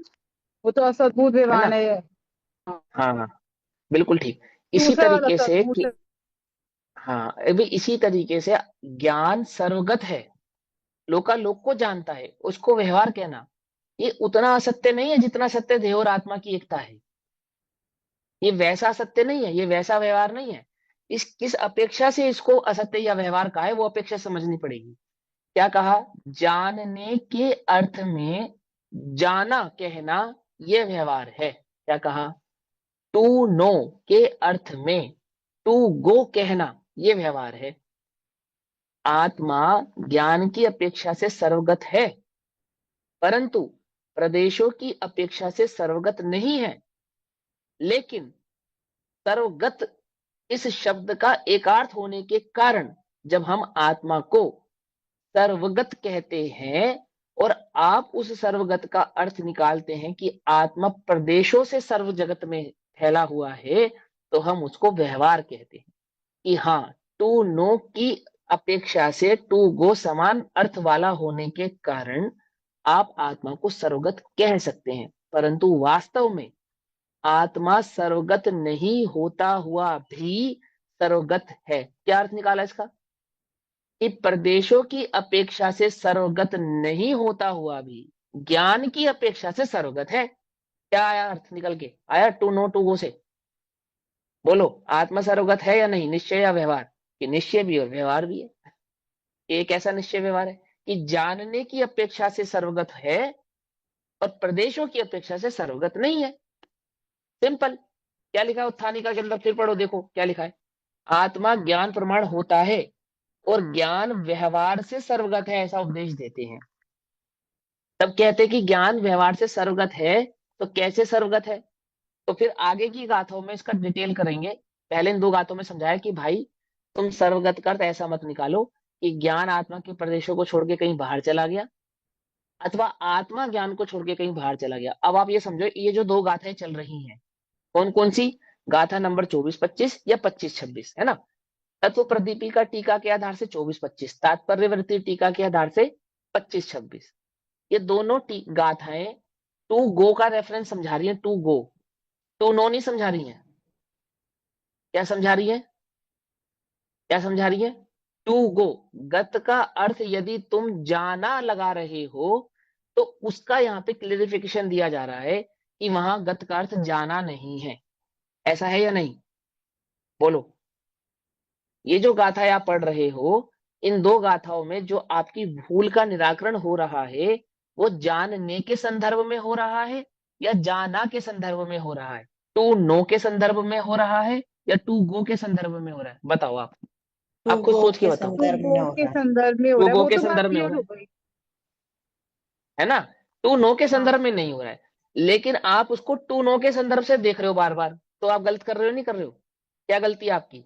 [SPEAKER 2] वो तो असद्भुत
[SPEAKER 1] है ना?
[SPEAKER 2] विमान है।
[SPEAKER 1] हाँ हाँ, बिल्कुल ठीक। इसी
[SPEAKER 2] दूसरा वाला
[SPEAKER 1] तरीके से
[SPEAKER 2] सद्भुत
[SPEAKER 1] कि
[SPEAKER 2] है।
[SPEAKER 1] हाँ, अभी इसी तरीके से ज्ञान सर्वगत है, लोकालोक को जानता है, उसको व्यवहार कहना ये उतना असत्य नहीं है जितना सत्य देह और आत्मा की एकता है। ये वैसा सत्य नहीं है, ये वैसा व्यवहार नहीं है। इस किस अपेक्षा से इसको असत्य या व्यवहार कहा है वो अपेक्षा समझनी पड़ेगी। क्या कहा? जानने के अर्थ में जाना कहना ये व्यवहार है। क्या कहा? टू नो के अर्थ में टू गो कहना ये व्यवहार है। आत्मा ज्ञान की अपेक्षा से सर्वगत है, परंतु प्रदेशों की अपेक्षा से सर्वगत नहीं है। लेकिन सर्वगत इस शब्द का एकार्थ होने के कारण जब हम आत्मा को सर्वगत कहते हैं और आप उस सर्वगत का अर्थ निकालते हैं कि आत्मा प्रदेशों से सर्व जगत में फैला हुआ है, तो हम उसको व्यवहार कहते हैं कि हाँ, टू नो की अपेक्षा से टू गो समान अर्थ वाला होने के कारण आप आत्मा को सर्वगत कह सकते हैं। परंतु वास्तव में आत्मा सर्वगत नहीं होता हुआ भी सर्वगत है। क्या अर्थ निकाला इसका? कि प्रदेशों की अपेक्षा से सर्वगत नहीं होता हुआ भी ज्ञान की अपेक्षा से सर्वगत है। क्या आया अर्थ निकल के? आया टू नो टू गो से? बोलो, आत्मा सर्वगत है या नहीं? निश्चय या व्यवहार? कि निश्चय भी और व्यवहार भी है। एक ऐसा निश्चय व्यवहार है कि जानने की अपेक्षा से सर्वगत है और प्रदेशों की अपेक्षा से सर्वगत नहीं है। सिंपल। क्या लिखा है उत्थानिका के अंदर? फिर पढ़ो, देखो क्या लिखा है। आत्मा ज्ञान प्रमाण होता है और ज्ञान व्यवहार से सर्वगत है, ऐसा उपदेश देते हैं। तब कहते हैं कि ज्ञान व्यवहार से सर्वगत है, तो कैसे सर्वगत है? तो फिर आगे की गाथाओं में इसका डिटेल करेंगे। पहले इन दो गाथों में समझाया कि भाई तुम सर्वगत का अर्थ ऐसा मत निकालो कि ज्ञान आत्मा के प्रदेशों को छोड़ के कहीं बाहर चला गया, अथवा आत्मा ज्ञान को छोड़ के कहीं बाहर चला गया। अब आप ये समझो, ये जो दो गाथाएं चल रही हैं, कौन कौन सी? गाथा नंबर 24-25 या 25-26, है ना? तत्व प्रदीपिका टीका के आधार से 24-25, तात्पर्यवर्ती टीका के आधार से 25-26। ये दोनों गाथाएं टू गो का रेफरेंस समझा रही है। टू गो, टू नो नहीं समझा रही है। क्या समझा रही है? क्या समझा रही है? टू गो, गत का अर्थ यदि तुम जाना लगा रहे हो तो उसका यहाँ पे क्लेरिफिकेशन दिया जा रहा है कि वहां गत का अर्थ जाना नहीं है। ऐसा है या नहीं? बोलो। ये जो गाथाएं आप पढ़ रहे हो, इन दो गाथाओं में जो आपकी भूल का निराकरण हो रहा है, वो जानने के संदर्भ में हो रहा है या जाना के संदर्भ में हो रहा है? टू नो के संदर्भ में हो रहा है या टू गो के संदर्भ में हो रहा है? बताओ
[SPEAKER 3] टू
[SPEAKER 1] आप खुद
[SPEAKER 3] गो
[SPEAKER 1] सोच के
[SPEAKER 3] के
[SPEAKER 1] बताओ।
[SPEAKER 2] तो
[SPEAKER 3] संदर्भ में
[SPEAKER 2] वो
[SPEAKER 3] हो
[SPEAKER 2] के
[SPEAKER 3] रहा है।
[SPEAKER 2] संदर्भ में हो
[SPEAKER 1] टू
[SPEAKER 2] रहा है,
[SPEAKER 1] गो
[SPEAKER 2] वो
[SPEAKER 1] के
[SPEAKER 2] तो बात
[SPEAKER 1] संदर्भ में हो
[SPEAKER 2] क्लियर
[SPEAKER 1] रहा
[SPEAKER 2] हो
[SPEAKER 1] है,
[SPEAKER 2] गई।
[SPEAKER 1] है ना? टू नो के
[SPEAKER 2] हाँ,
[SPEAKER 1] संदर्भ में नहीं हो रहा है, लेकिन आप उसको टू नो के संदर्भ से देख रहे हो बार बार, तो आप गलत कर रहे हो, नहीं कर रहे हो? क्या गलती है आपकी?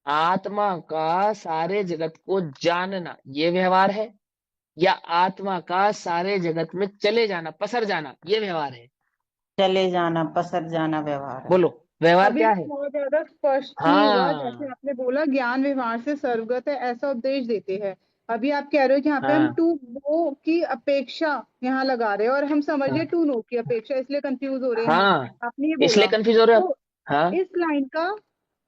[SPEAKER 1] आत्मा का सारे जगत को जानना ये व्यवहार है, या आत्मा का सारे जगत में चले जाना, पसर जाना, ये व्यवहार है?
[SPEAKER 3] चले जाना, पसर जाना व्यवहार है।
[SPEAKER 1] बोलो, व्यवहार
[SPEAKER 2] अभी
[SPEAKER 1] क्या
[SPEAKER 2] भी
[SPEAKER 1] है?
[SPEAKER 2] बहुत ज्यादा स्पष्ट नहीं हुआ। जैसे
[SPEAKER 1] हाँ
[SPEAKER 2] आपने बोला ज्ञान व्यवहार से सर्वगत है, ऐसा उपदेश देते हैं। अभी आप कह रहे हो कि यहाँ पे हम
[SPEAKER 1] हाँ
[SPEAKER 2] टू गो की अपेक्षा यहाँ लगा रहे हैं और हम समझे
[SPEAKER 1] हाँ
[SPEAKER 2] टू नो की अपेक्षा, इसलिए कंफ्यूज हो रहे हैं हम।
[SPEAKER 1] हाँ,
[SPEAKER 2] आपने ये
[SPEAKER 1] इसलिए
[SPEAKER 2] बोला
[SPEAKER 1] कंफ्यूज हो रहे हो आप।
[SPEAKER 2] तो
[SPEAKER 1] हाँ
[SPEAKER 2] इस लाइन का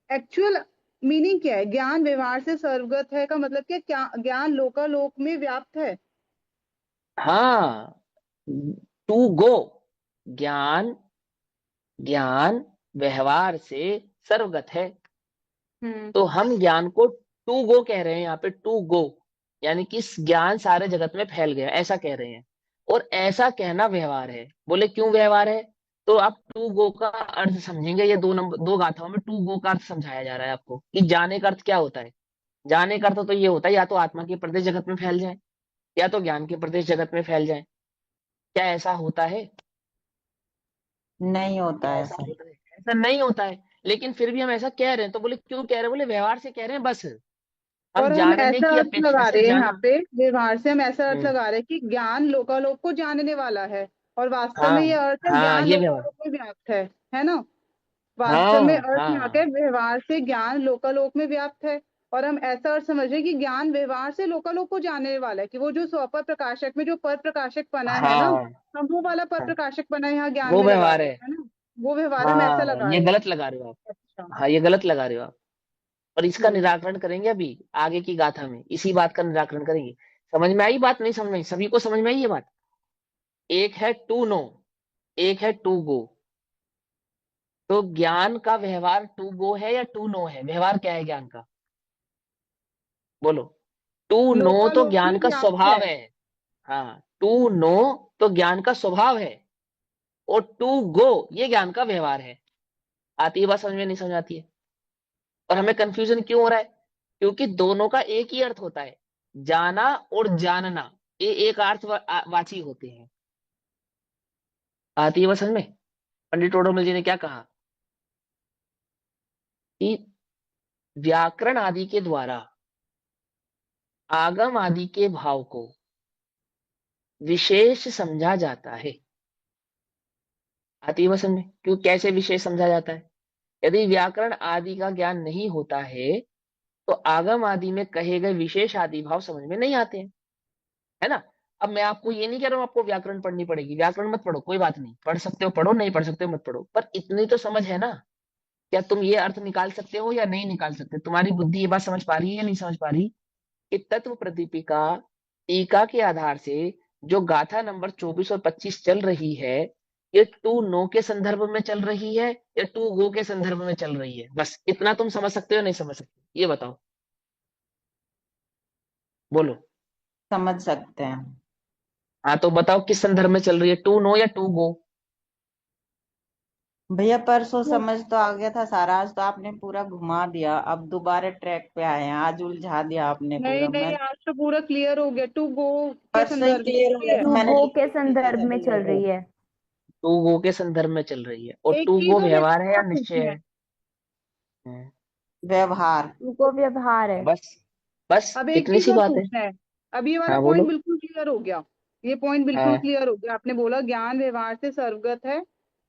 [SPEAKER 2] एक्चुअल मीनिंग क्या है? ज्ञान व्यवहार से सर्वगत है का मतलब क्या ज्ञान लोकालोक में व्याप्त है?
[SPEAKER 1] हाँ, टू गो, ज्ञान, ज्ञान व्यवहार से सर्वगत है।
[SPEAKER 2] हम्म।
[SPEAKER 1] तो हम ज्ञान को टू गो कह रहे हैं यहाँ पे, टू गो, यानी कि ज्ञान सारे जगत में फैल गया, ऐसा कह रहे हैं। और ऐसा कहना व्यवहार है। बोले क्यों व्यवहार है? तो आप टू गो का अर्थ समझेंगे, ये दो गाथाओं में टू गो का अर्थ समझाया जा रहा है आपको कि जाने का अर्थ क्या होता है। जाने का अर्थ तो ये होता है या तो आत्मा के प्रदेश जगत में फैल जाए या तो ज्ञान के प्रदेश जगत में फैल जाए। क्या ऐसा होता है?
[SPEAKER 3] नहीं होता
[SPEAKER 1] क्या
[SPEAKER 3] है
[SPEAKER 1] ऐसा
[SPEAKER 3] ऐसा।
[SPEAKER 1] होता है? ऐसा नहीं होता है, लेकिन फिर भी हम ऐसा कह रहे हैं। तो बोले क्यों कह रहे हैं? बोले व्यवहार से कह रहे हैं बस, हम
[SPEAKER 2] और हम
[SPEAKER 1] जानने
[SPEAKER 2] ऐसा
[SPEAKER 1] की
[SPEAKER 2] अर्थ
[SPEAKER 1] अपेक्षा
[SPEAKER 2] लगा
[SPEAKER 1] से
[SPEAKER 2] रहे हैं यहाँ
[SPEAKER 1] जाना।
[SPEAKER 2] पे, व्यवहार से हम ऐसा अर्थ
[SPEAKER 1] हम्म,
[SPEAKER 2] लगा रहे हैं कि ज्ञान लोकालोक को जानने वाला है, और वास्तव
[SPEAKER 1] हाँ
[SPEAKER 2] में ये अर्थ है
[SPEAKER 1] हाँ,
[SPEAKER 2] ज्ञान
[SPEAKER 1] ये व्यवहार।
[SPEAKER 2] लोकालोक में व्याप्त है ना? वास्तव में
[SPEAKER 1] हाँ
[SPEAKER 2] अर्थ यहाँ के
[SPEAKER 1] हाँ
[SPEAKER 2] व्यवहार से ज्ञान लोकालोक में व्याप्त है। और हम ऐसा अर्थ समझ रहे हैं कि ज्ञान व्यवहार से लोकालोक को जानने वाला है, कि वो जो स्वपर प्रकाशक में जो पर प्रकाशक बना है ना,
[SPEAKER 1] हाँ
[SPEAKER 2] हम वो वाला पर
[SPEAKER 1] हाँ,
[SPEAKER 2] प्रकाशक बना यहाँ ज्ञान
[SPEAKER 1] वो
[SPEAKER 2] में लगा
[SPEAKER 1] व्यवहार
[SPEAKER 2] रहे
[SPEAKER 1] है।
[SPEAKER 2] हैं, है ना? वो व्यवहार हम ऐसा
[SPEAKER 1] हाँ,
[SPEAKER 2] लगा
[SPEAKER 1] ये
[SPEAKER 2] रहे हैं।
[SPEAKER 1] गलत लगा रहे हो आप।
[SPEAKER 2] अच्छा।
[SPEAKER 1] हाँ, ये गलत लगा रहे हो आप। और इसका
[SPEAKER 2] हम्म।
[SPEAKER 1] निराकरण करेंगे अभी आगे की गाथा में, इसी बात का निराकरण करेंगे। समझ में आई बात? नहीं समझ में आई? सभी को समझ में आई ये बात? एक है टू नो, एक है टू गो। तो ज्ञान का व्यवहार टू गो है या टू नो है? व्यवहार क्या है ज्ञान का? बोलो। टू नो तो
[SPEAKER 2] लोकालोक में
[SPEAKER 1] ज्ञान का
[SPEAKER 2] व्याप्त है।
[SPEAKER 1] स्वभाव है। हाँ, टू नो तो ज्ञान का स्वभाव है, और टू गो ये ज्ञान का व्यवहार है। आती है बात समझ में? नहीं समझ आती है? और हमें कंफ्यूजन क्यों हो रहा है? क्योंकि दोनों का एक ही अर्थ होता है, जाना और जानना, ये एक वाची होते हैं। आती है बात समझ में? पंडित टोडरमल जी ने क्या कहा कि व्याकरण आदि के द्वारा आगम आदि के भाव को विशेष समझा जाता है। आती है बात समझ में? क्यों, कैसे विशेष समझा जाता है? यदि व्याकरण आदि का ज्ञान नहीं होता है तो आगम आदि में कहे गए विशेष आदि भाव समझ में नहीं आते हैं, है ना? अब मैं आपको ये नहीं कह रहा हूं आपको व्याकरण पढ़नी पड़ेगी, व्याकरण मत पढ़ो, कोई बात नहीं, पढ़ सकते हो पढ़ो, नहीं पढ़ सकते हो मत पढ़ो, पर इतनी तो समझ है ना। क्या तुम ये अर्थ निकाल सकते हो या नहीं निकाल सकते? तुम्हारी बुद्धि ये बात समझ पा रही है या नहीं समझ पा रही कि तत्व प्रदीपिका टीका के आधार से जो गाथा नंबर 24 और 25 चल रही है, ये टू नो के संदर्भ में चल रही है या टू गो के संदर्भ में चल रही है? बस इतना तुम समझ सकते हो नहीं समझ सकते? ये बताओ, बोलो।
[SPEAKER 3] समझ सकते हैं।
[SPEAKER 1] हाँ तो बताओ किस संदर्भ में चल रही है, टू नो या टू गो?
[SPEAKER 3] भैया परसों समझ तो आ गया था सारा, आज तो आपने पूरा घुमा दिया, अब दोबारा ट्रैक पे आए हैं, आज उलझा दिया आपने
[SPEAKER 2] नहीं
[SPEAKER 3] पूरा।
[SPEAKER 2] नहीं,
[SPEAKER 3] मैं
[SPEAKER 2] आज तो पूरा क्लियर हो गया, टू गो के
[SPEAKER 3] परसों ही
[SPEAKER 2] संदर्भ में
[SPEAKER 3] क्लियर हो
[SPEAKER 2] चल रही
[SPEAKER 3] गया
[SPEAKER 2] है।
[SPEAKER 3] था,
[SPEAKER 5] टू
[SPEAKER 3] मैंने
[SPEAKER 5] गो के
[SPEAKER 3] लिख भी दिया
[SPEAKER 5] संदर्भ
[SPEAKER 3] था
[SPEAKER 5] में
[SPEAKER 3] भैया
[SPEAKER 5] चल
[SPEAKER 3] को।
[SPEAKER 5] रही है।
[SPEAKER 1] टू गो के संदर्भ में चल रही है, और
[SPEAKER 2] एक
[SPEAKER 1] टू
[SPEAKER 2] चीज
[SPEAKER 1] गो
[SPEAKER 2] और मेरे
[SPEAKER 1] व्यवहार है
[SPEAKER 2] को
[SPEAKER 1] या
[SPEAKER 2] और
[SPEAKER 1] निश्चय
[SPEAKER 2] पूछना
[SPEAKER 1] है?
[SPEAKER 2] है।
[SPEAKER 1] हम्म,
[SPEAKER 3] व्यवहार।
[SPEAKER 5] टू गो व्यवहार है।
[SPEAKER 1] बस, बस
[SPEAKER 2] अब एक
[SPEAKER 1] इतनी
[SPEAKER 2] चीज
[SPEAKER 1] सी
[SPEAKER 2] और
[SPEAKER 1] बात है।
[SPEAKER 2] पूछना है। अब ये वाला
[SPEAKER 1] हाँ
[SPEAKER 2] पॉइंट
[SPEAKER 1] बोलो।
[SPEAKER 2] बिल्कुल क्लियर हो गया। ये पॉइंट बिल्कुल
[SPEAKER 1] हाँ
[SPEAKER 2] क्लियर हो गया। आपने बोला ज्ञान व्यवहार से सर्वगत है,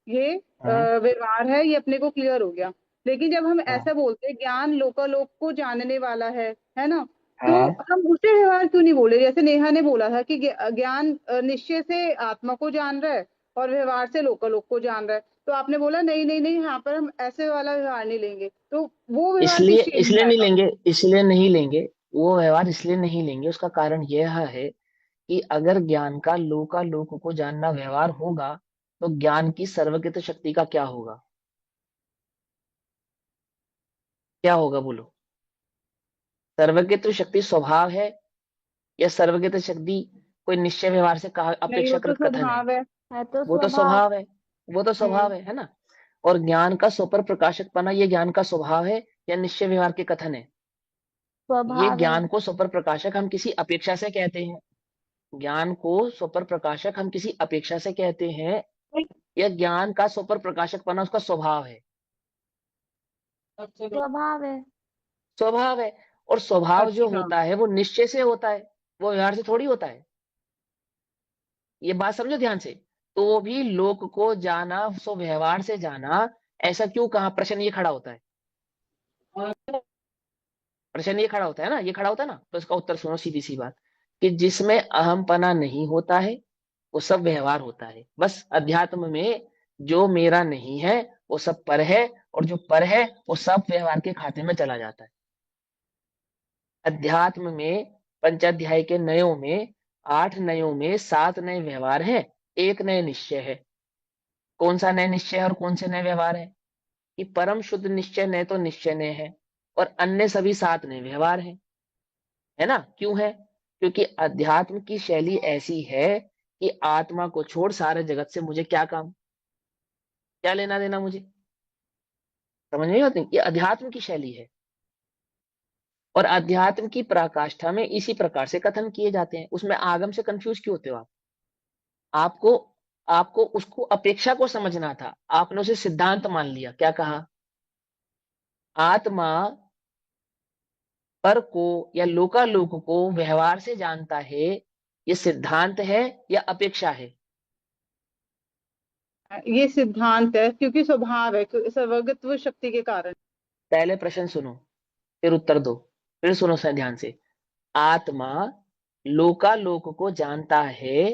[SPEAKER 2] ये
[SPEAKER 1] हाँ
[SPEAKER 2] व्यवहार है, ये अपने को क्लियर हो गया। लेकिन जब हम
[SPEAKER 1] हाँ
[SPEAKER 2] ऐसा बोलते हैं ज्ञान लोकालोक को जानने वाला है ना, तो
[SPEAKER 1] हाँ,
[SPEAKER 2] हम उसे व्यवहार क्यों नहीं बोले? जैसे नेहा ने बोला था कि ज्ञान निश्चय से आत्मा को जान रहा है और व्यवहार से लोकालोक को जान रहा है। तो आपने बोला नहीं नहीं नहीं, यहाँ पर हम ऐसे वाला व्यवहार नहीं लेंगे, तो वो व्यवहार
[SPEAKER 1] इसलिए
[SPEAKER 2] किस श्रेणी में
[SPEAKER 1] इसलिए नहीं
[SPEAKER 2] आएगा?
[SPEAKER 1] लेंगे, इसलिए नहीं लेंगे, वो व्यवहार इसलिए नहीं लेंगे, उसका कारण यह है कि अगर ज्ञान का लोक को जानना व्यवहार होगा तो ज्ञान की सर्वज्ञत शक्ति का क्या होगा? क्या होगा बोलो? सर्वज्ञत्व शक्ति स्वभाव है या सर्वज्ञत्व शक्ति कोई निश्चय व्यवहार से कहा
[SPEAKER 2] नहीं, वो तो
[SPEAKER 1] अपेक्षाकृत कथन है?
[SPEAKER 2] स्वभाव है।
[SPEAKER 5] है तो
[SPEAKER 1] वो तो
[SPEAKER 5] स्वभाव।
[SPEAKER 1] स्वभाव है। वो तो स्वभाव है ना? और ज्ञान का स्वपर प्रकाशकपना, ये ज्ञान का स्वभाव है या निश्चय व्यवहार के कथन है? ये
[SPEAKER 5] स्वभाव है।
[SPEAKER 1] ज्ञान को स्वपर प्रकाशक हम किसी अपेक्षा से कहते हैं। ज्ञान को स्वपर प्रकाशक हम किसी अपेक्षा से कहते हैं, या ज्ञान का स्वपर प्रकाशकपना उसका स्वभाव है?
[SPEAKER 5] स्वभाव है।
[SPEAKER 1] स्वभाव है। और स्वभाव जो
[SPEAKER 2] अच्छा,
[SPEAKER 1] होता है वो निश्चय से होता है, वो व्यवहार से थोड़ी होता है। ये बात समझो ध्यान से। तो भी लोक को जाना सो व्यवहार से जाना, ऐसा क्यों कहा? प्रश्न ये खड़ा होता है। प्रश्न ये खड़ा होता है ना, ये खड़ा होता है ना, तो इसका उत्तर सुनो, सीधी सी बात, कि जिसमें अहमपना नहीं होता है वो सब व्यवहार होता है। बस अध्यात्म में जो मेरा नहीं है वो सब पर है, और जो पर है वो सब व्यवहार के खाते में चला जाता है। अध्यात्म में पंचाध्याय के नयों में, 8 नयों में 7 नए व्यवहार हैं, एक नए निश्चय है। कौन सा नए निश्चय है और कौन से नए व्यवहार है? कि परम शुद्ध निश्चय नए तो निश्चय नए है, और अन्य सभी 7 नए व्यवहार हैं। है ना? क्यों है? क्योंकि अध्यात्म की शैली ऐसी है कि आत्मा को छोड़ सारे जगत से मुझे क्या काम, क्या लेना देना मुझे? समझ नहीं आती? ये अध्यात्म की शैली है। और अध्यात्म की पराकाष्ठा में इसी प्रकार से कथन किए जाते हैं। उसमें आगम से कंफ्यूज क्यों होते हो आप? आपको आपको उसको अपेक्षा को समझना था, आपने उसे सिद्धांत मान लिया। क्या कहा? आत्मा पर को या लोकालोक को व्यवहार से जानता है, ये सिद्धांत है या अपेक्षा है?
[SPEAKER 2] ये सिद्धांत है, क्योंकि स्वभाव है, सर्वगत्व शक्ति के कारण।
[SPEAKER 1] पहले प्रश्न सुनो, फिर उत्तर दो। फिर सुनो सर ध्यान से। आत्मा लोकालोक को जानता है,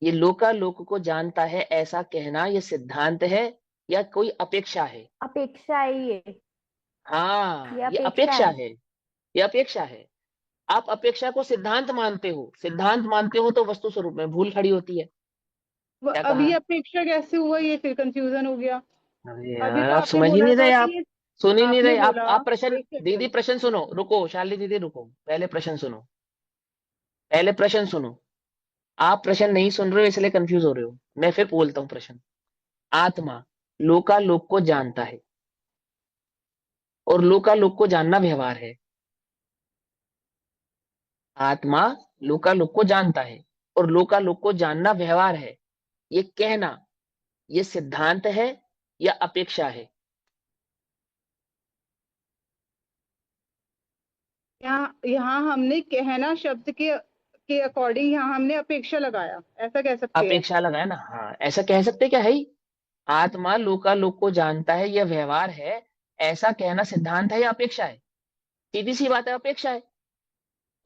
[SPEAKER 1] ये लोकालोक को जानता है ऐसा कहना ये सिद्धांत है या कोई अपेक्षा है?
[SPEAKER 5] अपेक्षा है ये।
[SPEAKER 1] हाँ,
[SPEAKER 5] ये
[SPEAKER 1] ये
[SPEAKER 5] अपेक्षा
[SPEAKER 1] अपेक्षा
[SPEAKER 5] है।
[SPEAKER 1] है। ये अपेक्षा है। आप अपेक्षा को सिद्धांत मानते हो, सिद्धांत मानते हो तो वस्तु स्वरूप में भूल खड़ी होती है। क्या
[SPEAKER 2] अब
[SPEAKER 1] कहा?
[SPEAKER 2] ये अपेक्षा कैसे हुआ, ये फिर कंफ्यूजन हो गया।
[SPEAKER 1] अरे
[SPEAKER 2] अभी
[SPEAKER 1] यार,
[SPEAKER 2] तो
[SPEAKER 1] आप
[SPEAKER 2] आपने
[SPEAKER 1] समझ ही
[SPEAKER 2] बोला
[SPEAKER 1] नहीं
[SPEAKER 2] था
[SPEAKER 1] रहे। आप
[SPEAKER 2] कि
[SPEAKER 1] सुन ही नहीं
[SPEAKER 2] आपने
[SPEAKER 1] रहे।
[SPEAKER 2] बोला,
[SPEAKER 1] आप प्रश्न,
[SPEAKER 2] एक
[SPEAKER 1] दीदी
[SPEAKER 2] सेकंड।
[SPEAKER 1] प्रश्न सुनो, रुको शालिनी दीदी रुको, पहले प्रश्न सुनो। पहले प्रश्न सुनो। आप प्रश्न नहीं सुन रहे हो इसलिए कंफ्यूज हो रहे हो। मैं फिर बोलता हूँ प्रश्न। आत्मा लोकालोक को जानता है, और लोकालोक को जानना व्यवहार है। आत्मा लोकालोक को जानता है और लोकालोक को जानना व्यवहार है, ये कहना, ये सिद्धांत है या अपेक्षा है?
[SPEAKER 2] यहाँ यहाँ हमने कहना शब्द के अकॉर्डिंग यहाँ हमने अपेक्षा लगाया, ऐसा कह सकते हैं।
[SPEAKER 1] अपेक्षा लगाया ना, हाँ ऐसा कह सकते क्या है ही? आत्मा लोकालोक को जानता है, यह व्यवहार है, ऐसा कहना सिद्धांत है या अपेक्षा है? सीधी सी बात है, अपेक्षा है।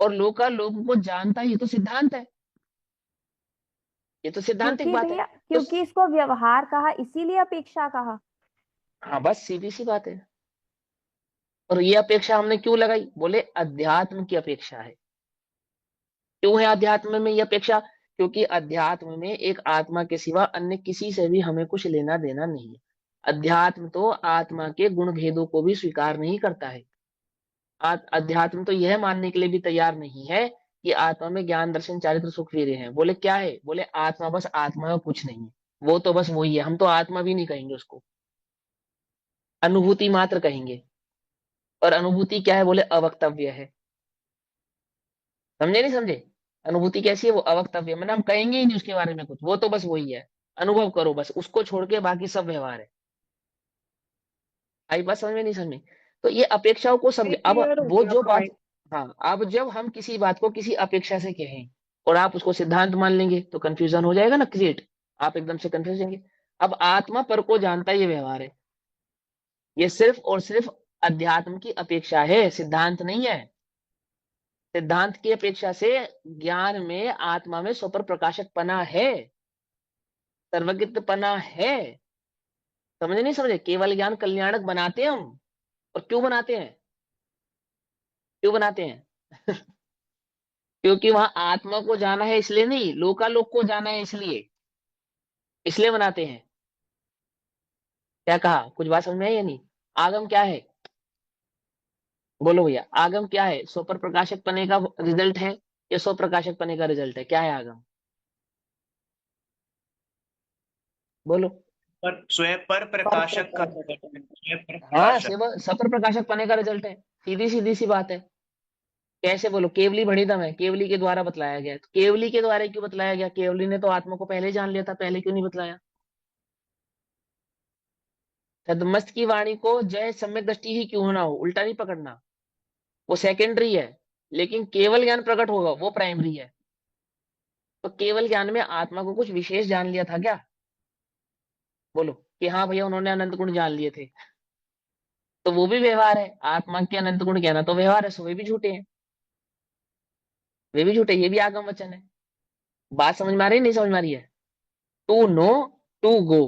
[SPEAKER 1] और लोकालोक को जानता है, ये तो सिद्धांत है। ये तो सिद्धांतिक
[SPEAKER 5] क्योंकि
[SPEAKER 1] बात है।
[SPEAKER 5] भैया,
[SPEAKER 1] तो
[SPEAKER 5] क्योंकि इसको व्यवहार कहा इसीलिए अपेक्षा कहा।
[SPEAKER 1] हाँ, बस सीधी सी बात है। और ये अपेक्षा हमने क्यों लगाई? बोले अध्यात्म की अपेक्षा है। क्यों है अध्यात्म में ये अपेक्षा? क्योंकि अध्यात्म में एक आत्मा के सिवा अन्य किसी से भी हमें कुछ लेना देना नहीं है। अध्यात्म तो आत्मा के गुण भेदों को भी स्वीकार नहीं करता है। अध्यात्म तो यह मानने के लिए भी तैयार नहीं है कि आत्मा में ज्ञान दर्शन चारित्र सुख वीर्य है। बोले क्या है? बोले आत्मा बस आत्मा में कुछ नहीं है, वो तो बस वही है। हम तो आत्मा भी नहीं कहेंगे उसको, अनुभूति मात्र कहेंगे। और अनुभूति क्या है? बोले अवक्तव्य है। समझे नहीं समझे? अनुभूति कैसी है? वो अवक्तव्य, मैंने हम कहेंगे ही नहीं उसके बारे में कुछ, वो तो बस वही है। अनुभव करो बस, उसको छोड़ के बाकी सब व्यवहार है। आई बात समझ में? नहीं समझ में? तो ये अपेक्षाओं को समझे। अब
[SPEAKER 2] क्लियर हो
[SPEAKER 1] वो
[SPEAKER 2] गया
[SPEAKER 1] जो बात,
[SPEAKER 2] पॉइंट।
[SPEAKER 1] हाँ, अब जब हम किसी बात को किसी अपेक्षा से कहें और आप उसको सिद्धांत मान लेंगे तो कंफ्यूजन हो जाएगा ना क्रिएट। आप एकदम से कंफ्यूज होंगे। अब आत्मा पर को जानता है, ये व्यवहार है, ये सिर्फ और सिर्फ अध्यात्म की अपेक्षा है, सिद्धांत नहीं है। सिद्धांत की अपेक्षा से ज्ञान में, आत्मा में स्वपर प्रकाशक पना है, सर्वज्ञत्व पना है। समझे नहीं समझे? केवल ज्ञान कल्याणक बनाते हैं हम। और क्यों बनाते हैं? क्यों बनाते हैं? क्योंकि वहां आत्मा को जाना है इसलिए नहीं, लोकालोक को जाना है इसलिए, इसलिए बनाते हैं। क्या कहा? कुछ बात समझ में आई या नहीं? आगम क्या है? बोलो भैया, आगम क्या है? स्वपर प्रकाशक पने का रिजल्ट है या स्व प्रकाशक पने का रिजल्ट है? क्या है आगम? बोलो।
[SPEAKER 4] पर स्वयं पर
[SPEAKER 3] पर
[SPEAKER 4] प्रकाशक का
[SPEAKER 3] प्रकाश।
[SPEAKER 4] स्वयं पर
[SPEAKER 1] हाँ,
[SPEAKER 4] प्रकाशक।
[SPEAKER 1] स्वपर प्रकाशक पने का रिजल्ट है। सीधी सीधी सी बात है। कैसे? बोलो। केवली भणितम है, केवली के द्वारा बतलाया गया है। तो केवली के द्वारा क्यों बतलाया गया? केवली ने तो आत्मा को पहले जान लिया था, पहले क्यों नहीं बतलाया? छद्मस्त की वाणी को जय सम्यक दृष्टि ही क्यों ना हो, उल्टा नहीं पकड़ना। वो सेकेंडरी है, लेकिन केवल ज्ञान प्रकट होगा वो प्राइमरी है। तो केवल ज्ञान में आत्मा को कुछ विशेष जान लिया था क्या? बोलो कि हाँ भैया उन्होंने अनंत गुण जान लिए थे, तो वो भी व्यवहार है। आत्मा के अनंत गुण कहना तो व्यवहार है, सो वे भी झूठे हैं। वे भी झूठे, ये भी आगम वचन है। बात समझ में आ रही है, नहीं समझ में आ रही है? To know, to go.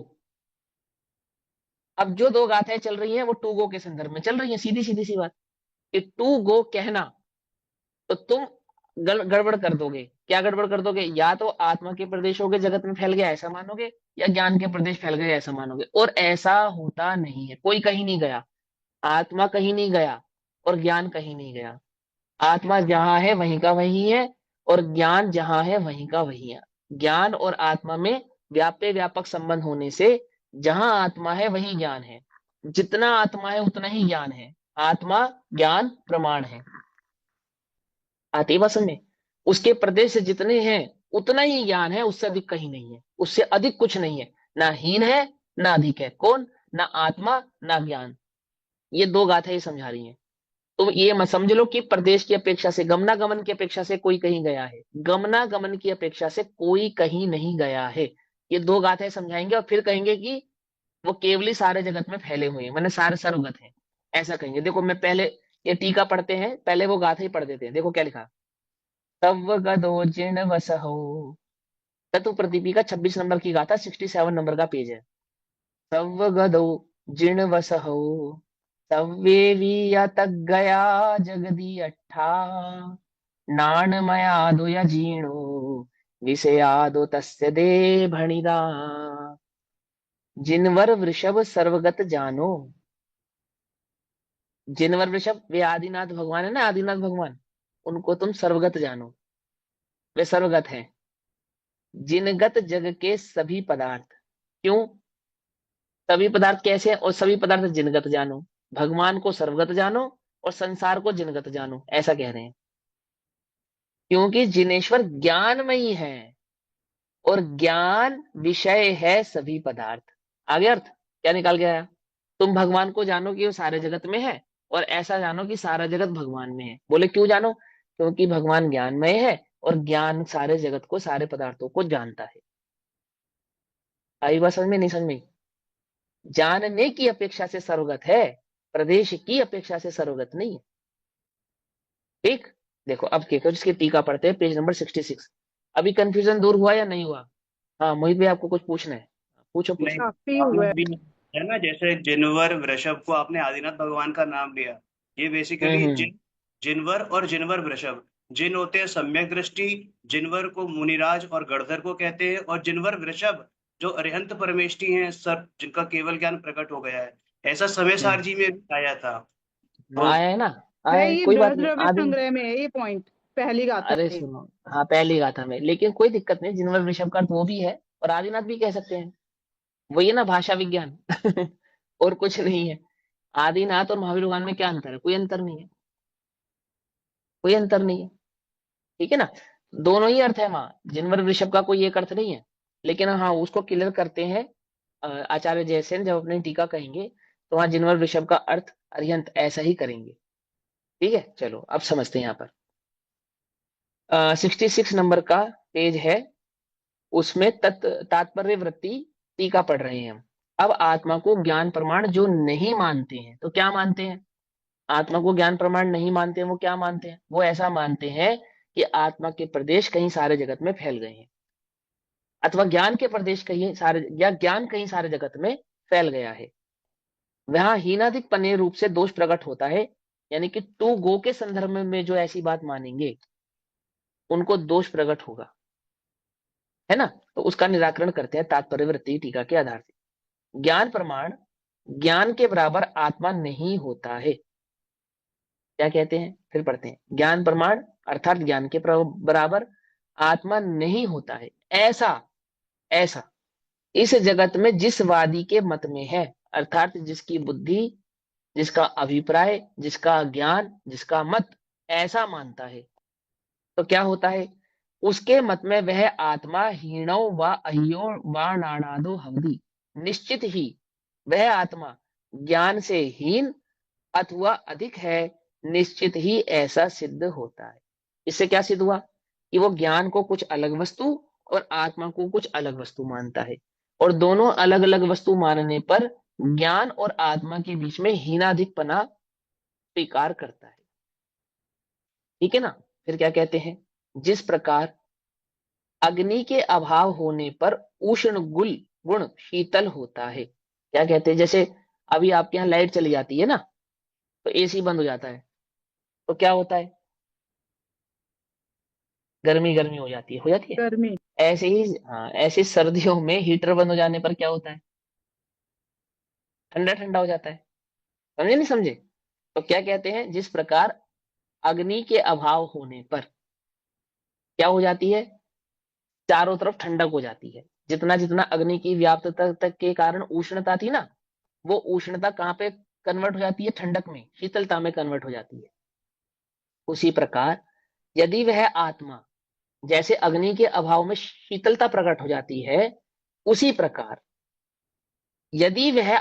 [SPEAKER 1] अब जो दो गाथाएं चल रही हैं वो टू गो के संदर्भ में चल रही हैं। सीधी सीधी सी बात कि टू गो कहना, तो तुम गड़बड़ कर दोगे। क्या गड़बड़ कर दोगे? या तो आत्मा के प्रदेशों के जगत में फैल गया ऐसा मानोगे, या ज्ञान के प्रदेश फैल गए ऐसा मानोगे। और ऐसा होता नहीं है, कोई कहीं नहीं गया। आत्मा कहीं नहीं गया और ज्ञान कहीं नहीं गया। आत्मा जहां है वहीं का वहीं है, और ज्ञान जहां है वहीं का वहीं है। ज्ञान और आत्मा में व्याप्य व्यापक संबंध होने से जहां आत्मा है वहीं ज्ञान है। जितना आत्मा है उतना ही ज्ञान है। आत्मा ज्ञान प्रमाण है। आती है बात समझ में? उसके प्रदेश से जितने हैं उतना ही ज्ञान है, उससे अधिक कहीं नहीं है, उससे अधिक कुछ नहीं है। ना हीन है ना अधिक है। कौन? ना आत्मा ना ज्ञान। ये दो गाथाएं ये समझा रही हैं। तो ये मत समझ लो कि प्रदेश की अपेक्षा से, गमनागमन की अपेक्षा से कोई कहीं गया है। गमनागमन की अपेक्षा से कोई कहीं नहीं गया है। ये दो गाथाएं समझाएंगे और फिर कहेंगे कि वो केवली सारे जगत में फैले हुए हैं, मैंने सारे सर्वगत हैं, ऐसा कहेंगे। देखो मैं पहले ये टीका पढ़ते हैं, पहले वो गाथा ही पढ़ देते हैं। देखो क्या लिखा। तव गदो जीर्ण वसहो। तत्व प्रदीपी का 26 नंबर की गाथा, 67 नंबर का पेज है। तव गदो जीर्ण वसहो, तव्वे विया तक गया जगदी अट्ठा, नाणमया या जीर्णो विषयादो तस्य दे भणिदा, जिनवर वृषभ सर्वगत जानो। जिनवर वृषभ वे आदिनाथ भगवान है ना, आदिनाथ भगवान, उनको तुम सर्वगत जानो। वे सर्वगत हैं। जिनगत जग के सभी पदार्थ। क्यों? सभी पदार्थ कैसे हैं? और सभी पदार्थ जिनगत जानो। भगवान को सर्वगत जानो और संसार को जिनगत जानो, ऐसा कह रहे हैं। क्योंकि जिनेश्वर ज्ञानमयी है और ज्ञान विषय है सभी पदार्थ। आगे अर्थ क्या निकाल के आया? तुम भगवान को जानो कि वो सारे जगत में है, और ऐसा जानो कि सारा जगत भगवान में है। बोले क्यों जानो? क्योंकि भगवान ज्ञानमय है और ज्ञान सारे जगत को, सारे पदार्थों को जानता है। आई बात समझ में, नहीं समझ में? जानने की अपेक्षा से सर्वगत है, प्रदेश की अपेक्षा से सर्वगत नहीं है। ठीक। देखो अब देखो, जिसकी टीका पढ़ते हैं, पेज नंबर 66। अभी कंफ्यूजन दूर हुआ या नहीं हुआ? हाँ मोहित भाई, आपको कुछ पूछना है? पूछो
[SPEAKER 4] नहीं,
[SPEAKER 1] पूछो।
[SPEAKER 2] काफी
[SPEAKER 4] आपने
[SPEAKER 2] हुआ है।
[SPEAKER 4] अभी है ना, जैसे जिनवर वृषभ को आपने आदिनाथ भगवान का नाम लिया। ये बेसिकली
[SPEAKER 1] हम्म।
[SPEAKER 4] जिनवर और जिनवर वृषभ। जिन होते हैं सम्यक दृष्टि, जिनवर को मुनिराज और गणधर को कहते हैं, और जिनवर वृषभ जो अरिहंत परमेष्टि हैं, सब जिनका केवल ज्ञान प्रकट हो गया है। ऐसा समय
[SPEAKER 1] हम्म।
[SPEAKER 4] सारजी में भी आया था।
[SPEAKER 1] हाँ,
[SPEAKER 4] तो
[SPEAKER 1] आया है ना। आया
[SPEAKER 2] है
[SPEAKER 1] है,
[SPEAKER 2] ये
[SPEAKER 1] कोई बात
[SPEAKER 2] बृहद
[SPEAKER 1] नहीं।
[SPEAKER 2] द्रव्य
[SPEAKER 1] आदि
[SPEAKER 2] संग्रह में है ये पॉइंट, पहली गाथा
[SPEAKER 1] अरे
[SPEAKER 2] में।
[SPEAKER 1] सुनो, हाँ पहली गाथा में, लेकिन कोई दिक्कत नहीं। जिनवर वृषभ का अर्थ वो भी है और आदिनाथ भी कह सकते हैं। वही है ना भाषा विज्ञान। और कुछ नहीं है। आदिनाथ और महावीर भगवान में क्या अंतर है? कोई अंतर नहीं है। कोई अंतर नहीं है। ठीक है ना। दोनों ही अर्थ है वहां, जिनवर वृषभ का कोई एक अर्थ नहीं है। लेकिन हाँ उसको क्लियर करते हैं आचार्य जयसेन, जब अपनी टीका कहेंगे तो वहां जिनवर वृषभ का अर्थ अरिहंत ऐसा ही करेंगे। ठीक है, चलो अब समझते हैं। यहाँ पर 66 नंबर का पेज है, उसमें तात्पर्य वृत्ति टीका पढ़ रहे हैं हम। अब आत्मा को ज्ञान प्रमाण जो नहीं मानते हैं, तो क्या मानते हैं? आत्मा को ज्ञान प्रमाण नहीं मानते हैं, वो क्या मानते हैं? वो ऐसा मानते हैं कि आत्मा के प्रदेश कहीं सारे जगत में फैल गए हैं, अथवा ज्ञान के प्रदेश कहीं सारे, या ज्ञान कहीं सारे जगत में फैल गया है। वहां हीनाधिक पने रूप से दोष प्रकट होता है। यानी कि टू गो के संदर्भ में जो ऐसी बात मानेंगे उनको दोष प्रकट होगा, है ना। तो उसका निराकरण करते हैं तात्पर्यवृत्ति टीका के आधार से। ज्ञान प्रमाण ज्ञान के बराबर आत्मा नहीं होता है। क्या कहते हैं, फिर पढ़ते हैं। ज्ञान प्रमाण अर्थात ज्ञान के बराबर आत्मा नहीं होता है, ऐसा ऐसा इस जगत में जिस वादी के मत में है, अर्थात जिसकी बुद्धि, जिसका अभिप्राय, जिसका ज्ञान, जिसका मत ऐसा मानता है, तो क्या होता है, उसके मत में वह आत्मा हीणो व अह्यो व नाणादो हवदी, निश्चित ही वह आत्मा ज्ञान से हीन अथवा अधिक है, निश्चित ही ऐसा सिद्ध होता है। इससे क्या सिद्ध हुआ कि वो ज्ञान को कुछ अलग वस्तु और आत्मा को कुछ अलग वस्तु मानता है, और दोनों अलग अलग वस्तु मानने पर ज्ञान और आत्मा के बीच में हीनाधिकपना स्वीकार करता है। ठीक है ना। फिर क्या कहते हैं, जिस प्रकार अग्नि के अभाव होने पर उष्ण गुण शीतल होता है। क्या कहते हैं, जैसे अभी आपके यहाँ लाइट चली जाती है ना, तो एसी बंद हो जाता है, तो क्या होता है, गर्मी गर्मी हो जाती है।
[SPEAKER 2] गर्मी।
[SPEAKER 1] ऐसे ही हाँ, ऐसे सर्दियों में हीटर बंद हो जाने पर क्या होता है, ठंडा ठंडा हो जाता है। समझे नहीं समझे। तो क्या कहते हैं, जिस प्रकार अग्नि के अभाव होने पर क्या हो जाती है, चारों तरफ ठंडक हो जाती है। जितना जितना अग्नि की व्याप्तता तक के कारण उष्णता थी ना, वो उष्णता कहाँ पे कन्वर्ट हो जाती है, ठंडक में, शीतलता में कन्वर्ट हो जाती है। उसी प्रकार यदि वह आत्मा जैसे अग्नि के अभाव में शीतलता प्रकट हो जाती है, उसी प्रकार यदि यह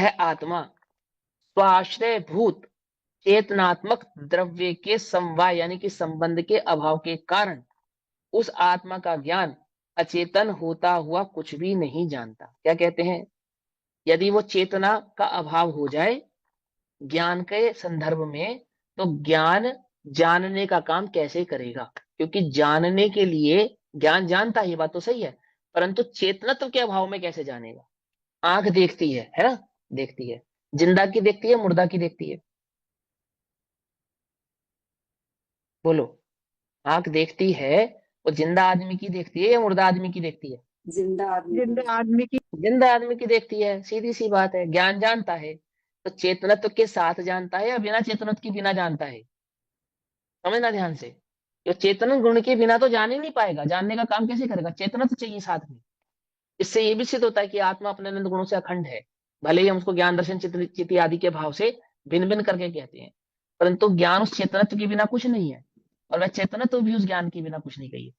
[SPEAKER 1] आत्मा स्वाश्रय भूत चेतनात्मक द्रव्य के समवाय यानी कि संबंध के अभाव के कारण उस आत्मा का ज्ञान अचेतन होता हुआ कुछ भी नहीं जानता। क्या कहते हैं, यदि वो चेतना का अभाव हो जाए ज्ञान के संदर्भ में, तो ज्ञान जानने का काम कैसे करेगा, क्योंकि जानने के लिए ज्ञान जानता है, ये बात तो सही है, परंतु चेतनत्व के अभाव में कैसे जानेगा। आंख देखती है ना, देखती है, जिंदा की देखती है, मुर्दा की देखती है, बोलो। आंख देखती है, वो जिंदा आदमी की देखती है या मुर्दा आदमी की देखती है,
[SPEAKER 3] जिंदा आदमी
[SPEAKER 2] जिंदा आदमी की।
[SPEAKER 1] जिंदा आदमी की देखती है। सीधी सी बात है, ज्ञान जानता है तो चेतनत्व के साथ जानता है या बिना चेतनत्व के बिना जानता है, समझना ध्यान से। जो चेतन गुण के बिना तो जान ही नहीं पाएगा, जानने का काम कैसे करेगा, चेतना तो चाहिए साथ में। इससे ये भी सिद्ध होता है कि आत्मा अपने अनंत गुणों से अखंड है, भले ही हम उसको ज्ञान दर्शन चित्त आदि के भाव से भिन्न भिन्न करके कहते हैं, परंतु ज्ञान उस चेतनत्व के बिना कुछ नहीं है, और वह चेतनत्व भी उस ज्ञान के बिना कुछ नहीं कही।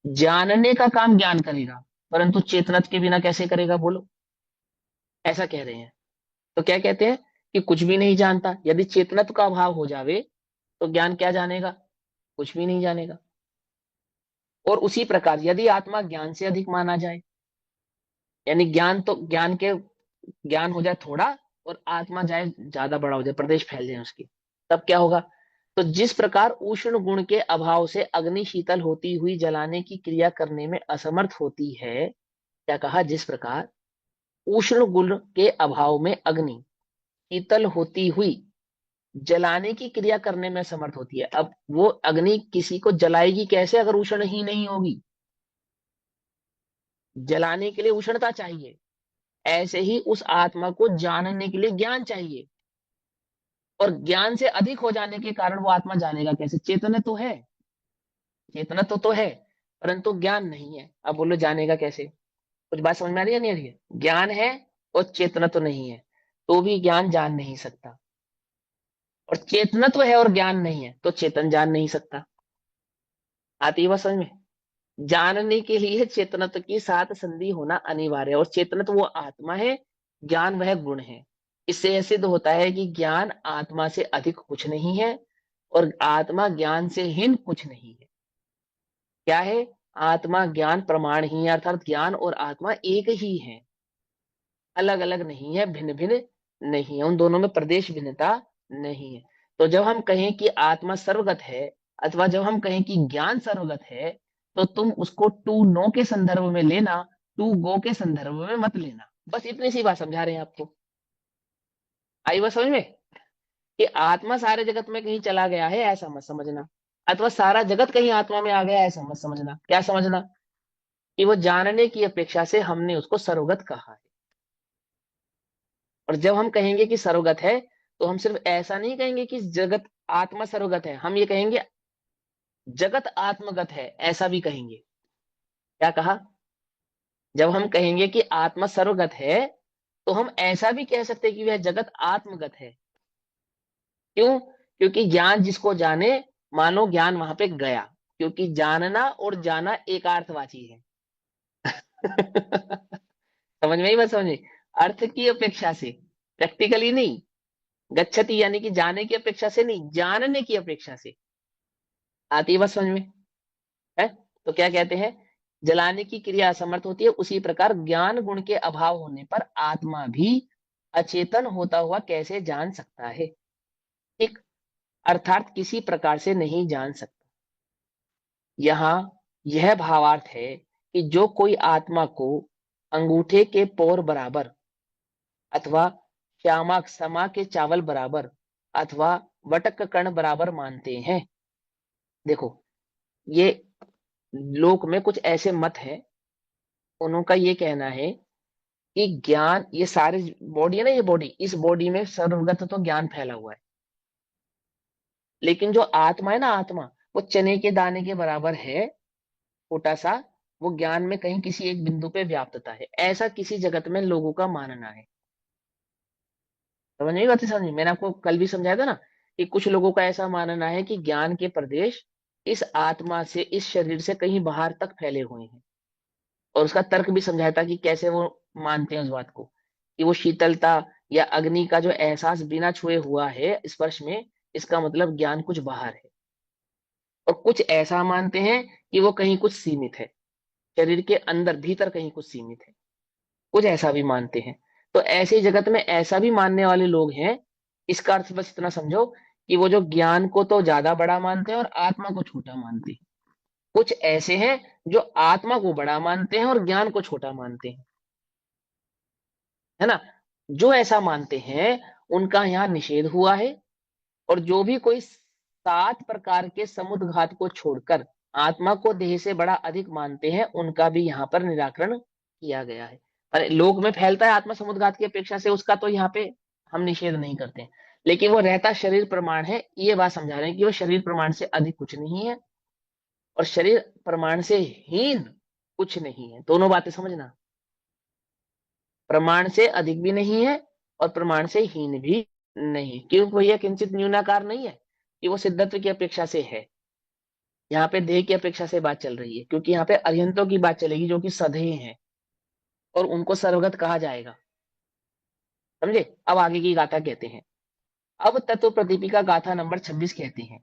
[SPEAKER 1] जानने का काम ज्ञान करेगा, परंतु चेतनत्व के बिना कैसे करेगा, बोलो, ऐसा कह रहे हैं। तो क्या कहते हैं कि कुछ भी नहीं जानता। यदि चेतनत्व का अभाव हो जावे तो ज्ञान क्या जानेगा, कुछ भी नहीं जानेगा। और उसी प्रकार यदि आत्मा ज्ञान से अधिक माना जाए, यानी ज्ञान हो जाए थोड़ा और आत्मा जाए ज्यादा, बड़ा हो जाए, प्रदेश फैल जाए उसकी, तब क्या होगा। तो जिस प्रकार उष्ण गुण के अभाव से अग्नि शीतल होती हुई जलाने की क्रिया करने में असमर्थ होती है, क्या कहा, जिस प्रकार उष्ण गुण के अभाव में अग्नि शीतल होती हुई जलाने की क्रिया करने में समर्थ होती है। अब वो अग्नि किसी को जलाएगी कैसे अगर उष्ण ही नहीं होगी, जलाने के लिए उष्णता चाहिए। ऐसे ही उस आत्मा को जानने के लिए ज्ञान चाहिए, और ज्ञान से अधिक हो जाने के कारण वो आत्मा जानेगा कैसे, चेतन तो है, चेतना तो है, परंतु ज्ञान नहीं है। अब बोलो जानेगा कैसे, कुछ बात समझ में आ रही है नहीं आ रही है। ज्ञान है और चेतना तो नहीं है, तो भी ज्ञान जान नहीं सकता, और चेतनत्व है और ज्ञान नहीं है तो चेतन जान नहीं सकता। आती है बात समझ में। जानने के लिए चेतनत्व की साथ संधि होना अनिवार्य है, और चेतनत्व वो आत्मा है, ज्ञान वह गुण है। इससे यह सिद्ध होता है कि ज्ञान आत्मा से अधिक कुछ नहीं है, और आत्मा ज्ञान से हीन कुछ नहीं है। क्या है, आत्मा ज्ञान प्रमाण ही है, अर्थात ज्ञान और आत्मा एक ही है, अलग अलग नहीं है, भिन्न भिन्न नहीं है, उन दोनों में प्रदेश भिन्नता नहीं है। तो जब हम कहें कि आत्मा सर्वगत है, अथवा जब हम कहें कि ज्ञान सर्वगत है, तो तुम उसको टू नो के संदर्भ में लेना, टू गो के संदर्भ में मत लेना। बस इतनी सी बात समझा रहे हैं आपको। आई बात समझ में, कि आत्मा सारे जगत में कहीं चला गया है ऐसा मत समझना, अथवा सारा जगत कहीं आत्मा में आ गया ऐसा मत समझना। क्या समझना, कि वो जानने की अपेक्षा से हमने उसको सर्वगत कहा है। और जब हम कहेंगे कि सर्वगत है, तो हम सिर्फ ऐसा नहीं कहेंगे कि जगत आत्मा सर्वगत है, हम ये कहेंगे जगत आत्मगत है, ऐसा भी कहेंगे। क्या कहा? जब हम कहेंगे कि आत्मा सर्वगत है तो हम ऐसा भी कह सकते हैं कि वह जगत आत्मगत है। क्यों? क्योंकि ज्ञान जिसको जाने, मानो ज्ञान वहां पे गया, क्योंकि जानना और जाना एकार्थवाची है। समझ में ही बात? समझ में? अर्थ की अपेक्षा से, प्रैक्टिकली नहीं। गच्छति यानी कि जाने की अपेक्षा से नहीं, जानने की अपेक्षा से। आती है बात समझ में? है? तो क्या कहते हैं, जलाने की क्रिया असमर्थ होती है, उसी प्रकार ज्ञान गुण के अभाव होने पर आत्मा भी अचेतन होता हुआ कैसे जान सकता है? ठीक, अर्थात किसी प्रकार से नहीं जान सकता। यहाँ यह भावार्थ है कि जो कोई आत्मा को अंगूठे के पोर बराबर, अथवा श्यामा समा के चावल बराबर, अथवा वटक कण बराबर मानते हैं। देखो, ये लोक में कुछ ऐसे मत हैं, उनका ये कहना है कि ज्ञान, ये सारे बॉडी है ना, ये बॉडी, इस बॉडी में सर्वगत तो ज्ञान फैला हुआ है, लेकिन जो आत्मा है ना, आत्मा वो चने के दाने के बराबर है, छोटा सा। वो ज्ञान में कहीं किसी एक बिंदु पे व्याप्तता है, ऐसा किसी जगत में लोगों का मानना है। समझ नहीं बात? समझ मैंने आपको कल भी समझाया था ना कि कुछ लोगों का ऐसा मानना है कि ज्ञान के प्रदेश इस आत्मा से, इस शरीर से कहीं बाहर तक फैले हुए हैं। और उसका तर्क भी समझाया था कि कैसे वो मानते हैं उस बात को, कि वो शीतलता या अग्नि का जो एहसास बिना छुए हुआ है स्पर्श में, इसका मतलब ज्ञान कुछ बाहर है। और कुछ ऐसा मानते हैं कि वो कहीं कुछ सीमित है, शरीर के अंदर भीतर कहीं कुछ सीमित है, कुछ ऐसा भी मानते हैं। तो ऐसे जगत में ऐसा भी मानने वाले लोग हैं। इसका अर्थ बस इतना समझो कि वो जो ज्ञान को तो ज्यादा बड़ा मानते हैं और आत्मा को छोटा मानते हैं। कुछ ऐसे हैं जो आत्मा को बड़ा मानते हैं और ज्ञान को छोटा मानते हैं, है ना? जो ऐसा मानते हैं उनका यहाँ निषेध हुआ है। और जो भी कोई 7 प्रकार के समुद्घात को छोड़कर आत्मा को देह से बड़ा अधिक मानते हैं, उनका भी यहाँ पर निराकरण किया गया है। पर लोक में फैलता है आत्मा समुद्घात की अपेक्षा से, उसका तो यहाँ पे हम निषेध नहीं करते हैं। लेकिन वो रहता शरीर प्रमाण है, ये बात समझा रहे हैं कि वो शरीर प्रमाण से अधिक कुछ नहीं है और शरीर प्रमाण से हीन कुछ नहीं है। दोनों बातें समझना, प्रमाण से अधिक भी नहीं है और प्रमाण से हीन भी नहीं। क्यों? भैया किंचित न्यूनाकार नहीं है कि वो सिद्धत्व की अपेक्षा से है। यहाँ पे देह की अपेक्षा से बात चल रही है, क्योंकि यहाँ पे अरिहंतों की बात चलेगी जो कि सधेय हैं और उनको सर्वगत कहा जाएगा। समझे? अब आगे की गाथा कहते हैं। अब तत्व प्रदीपिका गाथा नंबर 26 कहते हैं,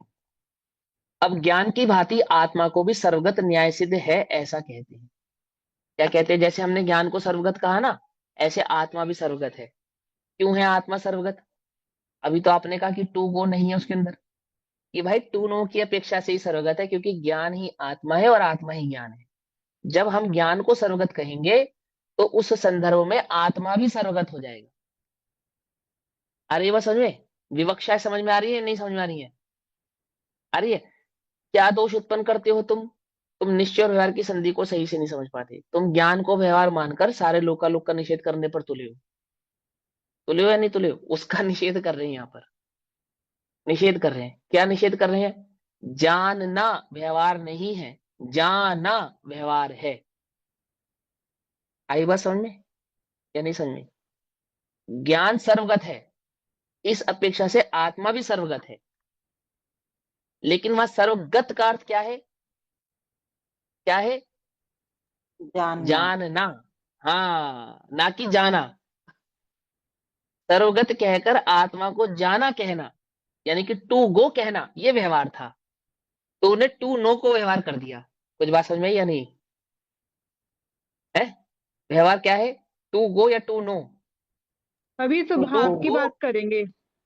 [SPEAKER 1] अब ज्ञान की भांति आत्मा को भी सर्वगत न्याय सिद्ध है, ऐसा कहते हैं। क्या कहते हैं? जैसे हमने ज्ञान को सर्वगत कहा ना, ऐसे आत्मा भी सर्वगत है। क्यों है आत्मा सर्वगत? अभी तो आपने कहा कि टू गो नहीं है उसके अंदर, कि भाई टू नो की अपेक्षा से ही सर्वगत है, क्योंकि ज्ञान ही आत्मा है और आत्मा ही ज्ञान है। जब हम ज्ञान को सर्वगत कहेंगे तो उस संदर्भ में आत्मा भी सर्वगत हो जाएगा। आ रही है बात समझ में? विवक्षा समझ में आ रही है, नहीं समझ में आ रही है? आ रही है? क्या दोष उत्पन्न करते हो तुम निश्चय और व्यवहार की संधि को सही से नहीं समझ पाते। तुम ज्ञान को व्यवहार मानकर सारे लोकालोक का निषेध करने पर तुले हो। तुले हो या नहीं तुले हो? उसका निषेध कर रहे हैं यहाँ पर। निषेध कर रहे हैं। क्या निषेध कर रहे हैं? जानना व्यवहार नहीं है, जाना व्यवहार है। आई बात समझ में या नहीं समझ में? ज्ञान सर्वगत है, इस अपेक्षा से आत्मा भी सर्वगत है। लेकिन वहां सर्वगत का अर्थ क्या है? क्या है?
[SPEAKER 3] जानना।
[SPEAKER 1] जानना। हाँ, ना कि जाना। सर्वगत कहकर आत्मा को जाना कहना, यानी कि टू गो कहना, ये व्यवहार था। तो उन्हें टू नो को व्यवहार कर दिया। कुछ बात समझ में आई या नहीं? है? व्यवहार क्या है? टू गो या टू नो?
[SPEAKER 2] अभी
[SPEAKER 1] टू
[SPEAKER 2] स्वभाव की
[SPEAKER 1] गो।
[SPEAKER 2] बात करेंगे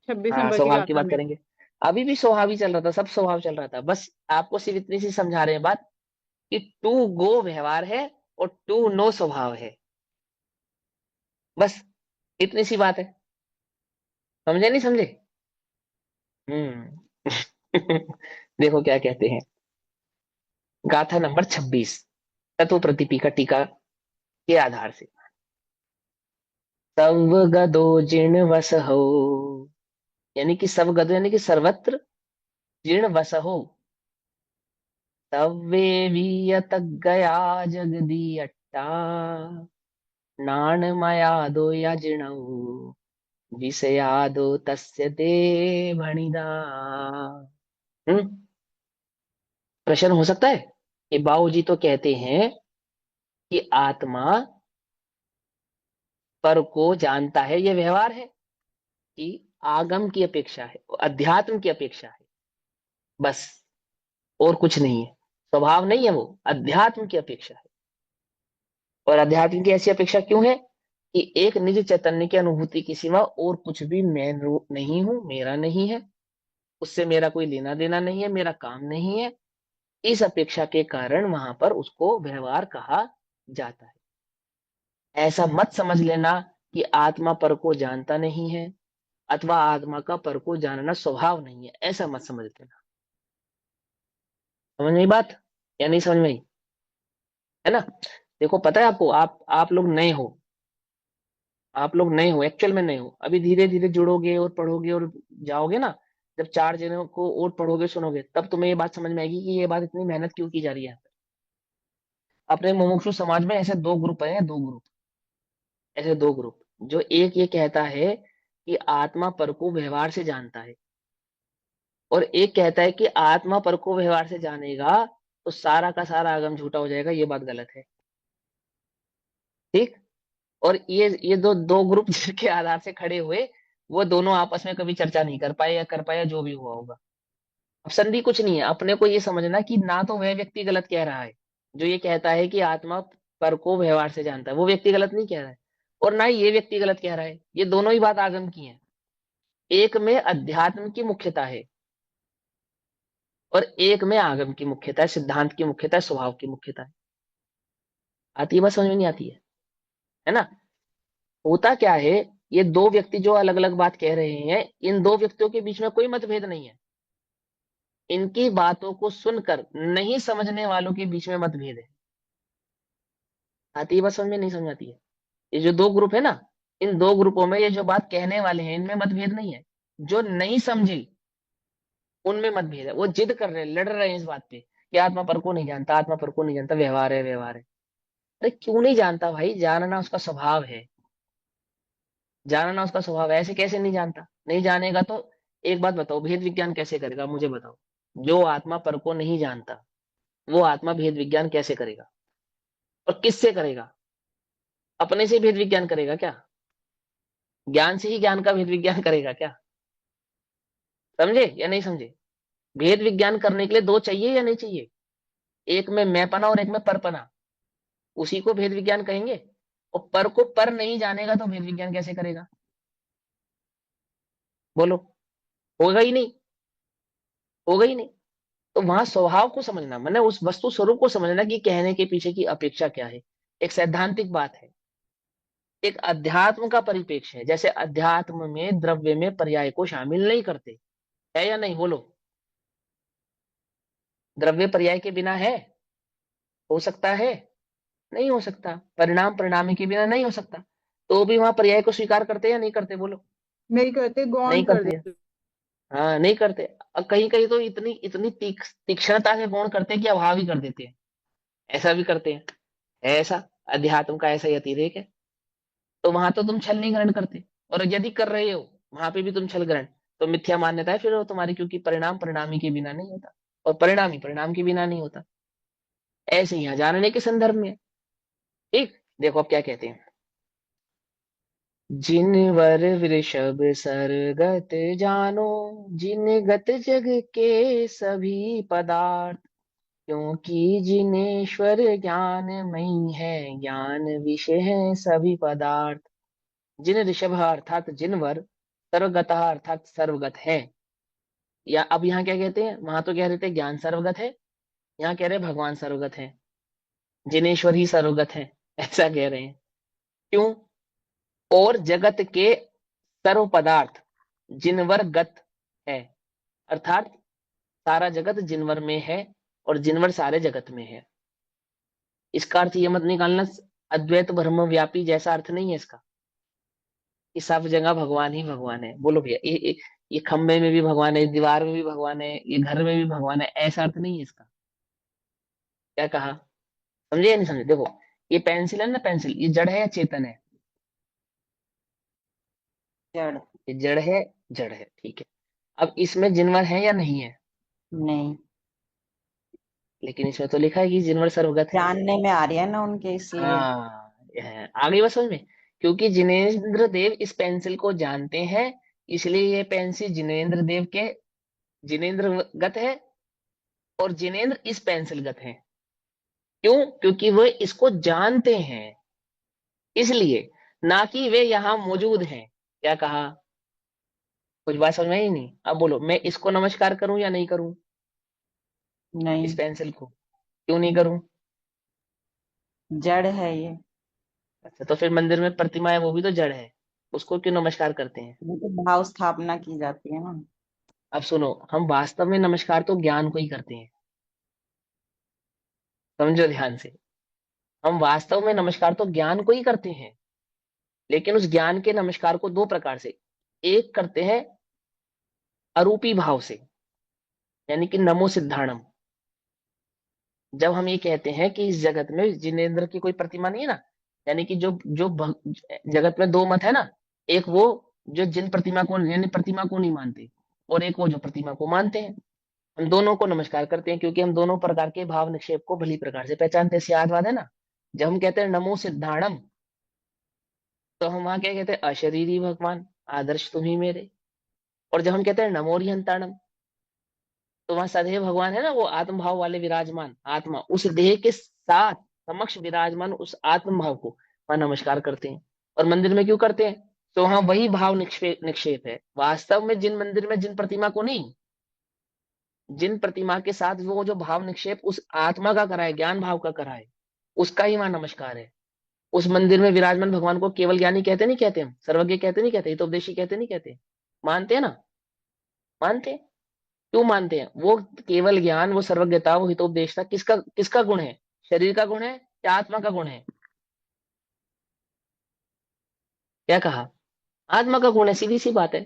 [SPEAKER 2] 26
[SPEAKER 1] हाँ,
[SPEAKER 2] नंबर की
[SPEAKER 1] स्वभाव की
[SPEAKER 2] गाथा
[SPEAKER 1] बात
[SPEAKER 2] में।
[SPEAKER 1] करेंगे। अभी भी स्वभाव ही चल रहा था, सब स्वभाव चल रहा था। बस आपको सिर्फ इतनी सी समझा रहे हैं बात कि टू गो व्यवहार है और टू नो स्वभाव है। बस इतनी सी बात है। समझे नहीं समझे? हम्म। देखो क्या कहते हैं, गाथा नंबर 26 तत्व प्रदीपिका टीका के आधार से। तव गदो जिण वस हो, यानी कि सर्वगत यानी कि सर्वत्र जीर्ण वसहो तव्वे वियत गया जगदी अट्टा नाणमयादो यजिणौ विषयादो तस्य ते भणिदा। हम्म प्रश्न हो सकता है कि बाबूजी तो कहते हैं कि आत्मा पर को जानता है, यह व्यवहार है कि आगम की अपेक्षा है, अध्यात्म की अपेक्षा है, बस और कुछ नहीं है। स्वभाव नहीं है, वो अध्यात्म की अपेक्षा है। और अध्यात्म की ऐसी अपेक्षा क्यों है कि एक निज चैतन्य की अनुभूति के सिवा और कुछ भी मैं नहीं हूं, मेरा नहीं है, उससे मेरा कोई लेना देना नहीं है, मेरा काम नहीं है। इस अपेक्षा के कारण वहां पर उसको व्यवहार कहा जाता है। ऐसा मत समझ लेना कि आत्मा पर को जानता नहीं है अथवा आत्मा का पर को जानना स्वभाव नहीं है, ऐसा मत समझ लेना। समझ में आई बात या नहीं समझ में आई? है ना? देखो पता है आपको, आप लोग नए हो, आप लोग नए हो, एक्चुअल में नए हो। अभी धीरे धीरे जुड़ोगे और पढ़ोगे और जाओगे ना, जब 4 जनों को और पढ़ोगे सुनोगे, तब तुम्हें ये बात समझ में आएगी कि ये बात इतनी मेहनत क्यों की जा रही है। अपने मुमुक्षु समाज में ऐसे दो ग्रुप हैं, दो ग्रुप, ऐसे दो ग्रुप। जो एक ये कहता है कि आत्मा पर को व्यवहार से जानता है, और एक कहता है कि आत्मा पर को व्यवहार से जानेगा तो सारा का सारा आगम झूठा हो जाएगा। ये बात गलत है। ठीक। और ये दो दो ग्रुप जिसके आधार से खड़े हुए, वो दोनों आपस में कभी चर्चा नहीं कर पाए, या कर पाया जो भी हुआ होगा। अब संधि कुछ नहीं है, अपने को ये समझना कि ना तो वह व्यक्ति गलत कह रहा है जो ये कहता है कि आत्मा पर को व्यवहार से जानता है, वो व्यक्ति गलत नहीं कह रहा है, और ना ही ये व्यक्ति गलत कह रहा है। ये दोनों ही बात आगम की है। एक में अध्यात्म की मुख्यता है और एक में आगम की मुख्यता है, सिद्धांत की मुख्यता है, स्वभाव की मुख्यता है। आती है बात समझ में? नहीं आती है ना? होता क्या है, ये दो व्यक्ति जो अलग अलग बात कह रहे हैं, इन दो व्यक्तियों के बीच में कोई मतभेद नहीं है। इनकी बातों को सुनकर नहीं समझने वालों के बीच में मतभेद है। आती है बात समझ में? नहीं समझ आती है? ये जो दो ग्रुप है ना, इन दो ग्रुपों में ये जो बात कहने वाले हैं, इनमें मतभेद नहीं है। जो नहीं समझे उनमें मतभेद है। वो जिद कर रहे हैं, लड़ रहे हैं इस बात पे कि आत्मा पर को नहीं जानता, आत्मा पर को नहीं जानता, व्यवहार है, व्यवहार है। अरे क्यों नहीं जानता भाई? जानना उसका स्वभाव है, जानना उसका स्वभाव है। ऐसे कैसे नहीं जानता? नहीं जानेगा तो एक बात बताओ, भेद विज्ञान कैसे करेगा? मुझे बताओ। जो आत्मा पर को नहीं जानता, वो आत्मा भेद विज्ञान कैसे करेगा? और किससे करेगा? अपने से भेद विज्ञान करेगा क्या? ज्ञान से ही ज्ञान का भेद विज्ञान करेगा क्या? समझे या नहीं समझे? भेद विज्ञान करने के लिए दो चाहिए या नहीं चाहिए? एक में मैंपना और एक में परपना, उसी को भेद विज्ञान कहेंगे। और पर को पर नहीं जानेगा तो भेद विज्ञान कैसे करेगा? बोलो। होगा ही नहीं, होगा ही नहीं। तो वहां स्वभाव को समझना, मैंने उस वस्तु स्वरूप को समझना कि कहने के पीछे की अपेक्षा क्या है। एक सैद्धांतिक बात है, एक अध्यात्म का परिप्रेक्ष्य है। जैसे अध्यात्म में द्रव्य में पर्याय को शामिल नहीं करते, है या नहीं? बोलो। द्रव्य पर्याय के बिना है? हो सकता है? नहीं हो सकता। परिणाम परिणामी के बिना नहीं हो सकता। तो भी वहां पर्याय को स्वीकार करते या नहीं करते? बोलो।
[SPEAKER 2] नहीं करते,
[SPEAKER 1] नहीं
[SPEAKER 2] गौण कर
[SPEAKER 1] करते।
[SPEAKER 2] देते।
[SPEAKER 1] हाँ नहीं करते। और कहीं कहीं तो इतनी इतनी तीक्ष्णता से गौण करते हैं कि अभाव ही कर देते हैं। ऐसा भी करते हैं। है ऐसा? अध्यात्म का ऐसा ही अतिरेक है। तो वहां तो तुम छल नहीं ग्रहण करते, और यदि कर रहे हो वहां पे भी तुम छल ग्रहण, तो मिथ्या मान्यता है फिर वो तुम्हारी, क्योंकि परिणाम परिणामी के बिना नहीं होता और परिणामी परिणाम के बिना नहीं होता। ऐसे ही यहाँ जानने के संदर्भ में है। ठीक। देखो अब क्या कहते हैं। जिनवर वृषभ सरगत जानो, जिन गत जग के सभी पदार्थ, क्योंकि जिनेश्वर ज्ञान मई है, ज्ञान विषय है सभी पदार्थ। जिन ऋषभ अर्थात जिनवर, सर्वगत अर्थात सर्वगत है। या अब यहाँ क्या कहते हैं? वहां तो कह रहे थे ज्ञान सर्वगत है, यहाँ कह रहे हैं भगवान सर्वगत है, जिनेश्वर ही सर्वगत है, ऐसा कह रहे हैं। क्यों? और जगत के सर्व पदार्थ जिनवर गत है, अर्थात सारा जगत जिनवर में है और जिनवर सारे जगत में है। इसका अर्थ ये मत निकालना अद्वैत ब्रह्म व्यापी, जैसा अर्थ नहीं है इसका कि सब जगह भगवान ही भगवान है। बोलो भैया, ये खंबे में भी भगवान है, दीवार में भी भगवान है, ये घर में भी भगवान है, ऐसा अर्थ नहीं है इसका। क्या कहा, समझे या नहीं समझे? देखो, ये पेंसिल है ना, पेंसिल, ये जड़ है या चेतन है?
[SPEAKER 3] जड़।
[SPEAKER 1] ये जड़ है, जड़ है, ठीक है। अब इसमें जिनवर है या नहीं है?
[SPEAKER 3] नहीं,
[SPEAKER 1] लेकिन इसमें तो लिखा है कि जिनवर सर्वगत है।
[SPEAKER 3] जानने में आ रही है ना उनके, इसलिए।
[SPEAKER 1] हाँ, आ गई बात समझ में? क्योंकि जिनेंद्र देव इस पेंसिल को जानते हैं, इसलिए ये पेंसिल जिनेंद्र देव के जिनेंद्रगत है, और जिनेंद्र इस पेंसिलगत है। क्यों? क्योंकि वे इसको जानते हैं, इसलिए, ना कि वे यहाँ मौजूद हैं। क्या कहा? कुछ बात समझ में ही नहीं? अब बोलो, मैं इसको नमस्कार करूं या नहीं करूं? इस
[SPEAKER 3] नहीं,
[SPEAKER 1] पेंसिल को क्यों नहीं करूं?
[SPEAKER 3] जड़ है ये।
[SPEAKER 1] अच्छा, तो फिर मंदिर में प्रतिमा है, वो भी तो जड़ है, उसको क्यों नमस्कार करते हैं?
[SPEAKER 3] वो तो भाव स्थापना की जाती है ना।
[SPEAKER 1] अब सुनो, हम वास्तव में नमस्कार तो ज्ञान को ही करते हैं, समझो ध्यान से। हम वास्तव में नमस्कार तो ज्ञान को ही करते हैं, लेकिन उस ज्ञान के नमस्कार को दो प्रकार से, एक करते हैं अरूपी भाव से, यानी कि नमो सिद्धाणम। जब हम ये कहते हैं कि इस जगत में जिनेंद्र की कोई प्रतिमा नहीं है ना, यानी कि जो जो जगत में दो मत है ना, एक वो जो जिन प्रतिमा को, यानी प्रतिमा को नहीं मानते, और एक वो जो प्रतिमा को मानते हैं। हम दोनों को नमस्कार करते हैं, क्योंकि हम दोनों प्रकार के भाव निक्षेप को भली प्रकार से पहचानते हैं। सियादवाद है ना, जब हम कहते हैं नमो सिद्धाणम, तो हम वहां क्या कहते हैं? अशरीरी भगवान, आदर्श तुम ही मेरे। और जब हम कहते हैं नमो रिहंताणम, तो वहां सदैव भगवान है ना, वो आत्म भाव वाले विराजमान आत्मा, उस देह के साथ समक्ष विराजमान उस आत्म भाव को वहां नमस्कार करते हैं। और मंदिर में क्यों करते हैं? तो वहां वही भाव निक्षेप निक्षेप है। वास्तव में जिन मंदिर में जिन प्रतिमा को नहीं, जिन प्रतिमा के साथ वो जो भाव निक्षेप उस आत्मा का करा है, ज्ञान भाव का करा है, उसका ही वहां नमस्कार है। उस मंदिर में विराजमान भगवान को केवल ज्ञानी कहते नहीं कहते, हम सर्वज्ञ कहते नहीं कहते, हितोपदेशी कहते नहीं कहते? मानते हैं ना? मानते हैं। क्यों मानते हैं? वो केवल ज्ञान, वो सर्वज्ञता, वो हितोपदेशता किसका किसका गुण है? शरीर का गुण है या आत्मा का गुण है? क्या कहा? आत्मा का गुण है, सीधी सी बात है।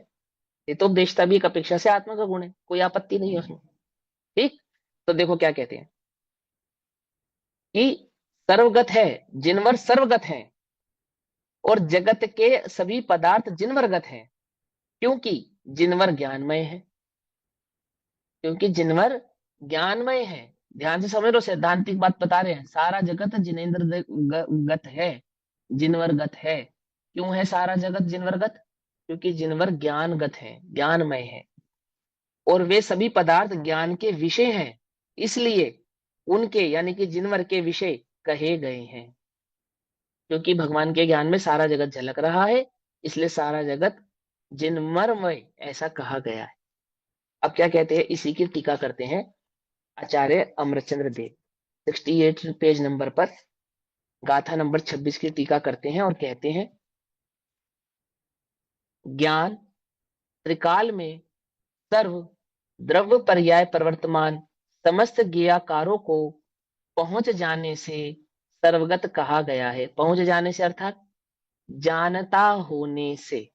[SPEAKER 1] हितोपदेशता भी एक अपेक्षा से आत्मा का गुण है, कोई आपत्ति नहीं है उसमें। ठीक, तो देखो क्या कहते हैं कि सर्वगत है, जिनवर सर्वगत है, और जगत के सभी पदार्थ जिनवरगत हैं, क्योंकि जिनवर ज्ञानमय है। क्योंकि जिनवर ज्ञानमय है। ध्यान से समझ लो, सैद्धांतिक बात बता रहे हैं। सारा जगत जिनेंद्र गत है, जिनवरगत है। क्यों है सारा जगत जिनवरगत? क्योंकि जिनवर ज्ञानगत है, ज्ञानमय है, और वे सभी पदार्थ ज्ञान के विषय हैं, इसलिए उनके, यानी कि जिनवर के विषय कहे गए हैं। क्योंकि भगवान के ज्ञान में सारा जगत झलक रहा है, इसलिए सारा जगत जिनमरमय ऐसा कहा गया है। अब क्या कहते हैं, इसी की टीका करते हैं आचार्य अमरचंद्र देव। 68 पेज नंबर पर गाथा नंबर 26 की टीका करते हैं और कहते हैं, ज्ञान त्रिकाल में सर्व द्रव्य पर्याय प्रवर्तमान समस्त ज्ञाकारों को पहुंच जाने से सर्वगत कहा गया है। पहुंच जाने से अर्थात जानता होने से।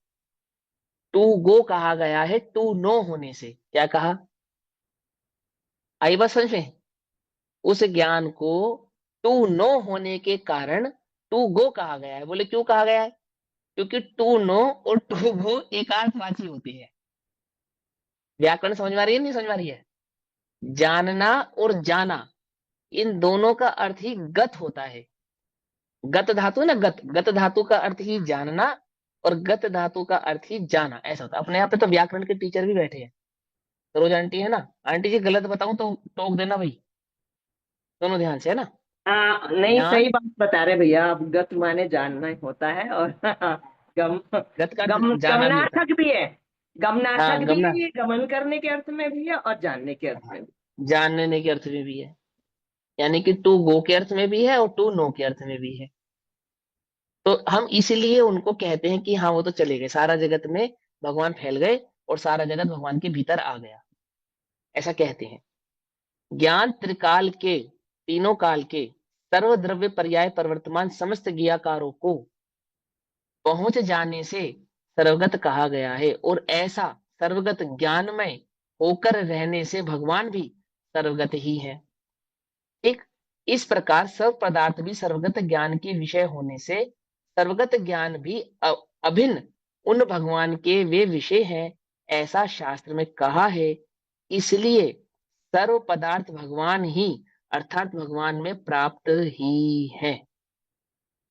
[SPEAKER 1] टू गो कहा गया है, टू नो होने से। क्या कहा? आई बात समझ में? उस ज्ञान को टू नो होने के कारण टू गो कहा गया है। बोले क्यों कहा गया है? क्योंकि टू नो और टू गो एकार्थवाची होते हैं। व्याकरण समझ में आ रही है नहीं समझ में आ रही है? जानना और जाना, इन दोनों का अर्थ ही गत होता है। गत धातु है ना, गत, गत धातु का अर्थ ही जानना, और गत धातु का अर्थ ही जाना, ऐसा होता है। अपने यहाँ पे तो व्याकरण के टीचर भी बैठे हैं, सरोज आंटी है ना। आंटी जी गलत बताऊं तो टोक देना भाई, दोनों ध्यान से, है ना?
[SPEAKER 7] नहीं, सही
[SPEAKER 1] ज्ञान,
[SPEAKER 7] बात बता रहे भैया आप। गत माने जानना ही होता है, और गम
[SPEAKER 1] गत का अर्थ
[SPEAKER 7] गम
[SPEAKER 1] जाना भी होता है।
[SPEAKER 7] गमनार्थक भी है। गमनार्थक
[SPEAKER 1] हाँ,
[SPEAKER 7] भी
[SPEAKER 1] गमना,
[SPEAKER 7] है, ये गमन करने के अर्थ में भी है और जानने के अर्थ में भी।
[SPEAKER 1] जानने के अर्थ में भी है, यानी कि टू गो के अर्थ में भी है और टू नो के अर्थ में भी है। तो हम इसीलिए उनको कहते हैं कि हाँ, वो तो चले गए, सारा जगत में भगवान फैल गए और सारा जगत भगवान के भीतर आ गया, ऐसा कहते हैं। ज्ञान त्रिकाल के, तीनों काल के सर्वद्रव्य पर्याय प्रवर्तमान समस्त ज्ञाकारों को पहुंच जाने से सर्वगत कहा गया है, और ऐसा सर्वगत ज्ञानमय होकर रहने से भगवान भी सर्वगत ही है। ठीक इस प्रकार सर्व पदार्थ भी सर्वगत ज्ञान के विषय होने से सर्वगत ज्ञान भी अभिन्न उन भगवान के वे विषय हैं, ऐसा शास्त्र में कहा है। इसलिए सर्व पदार्थ भगवान ही अर्थात भगवान में प्राप्त ही है।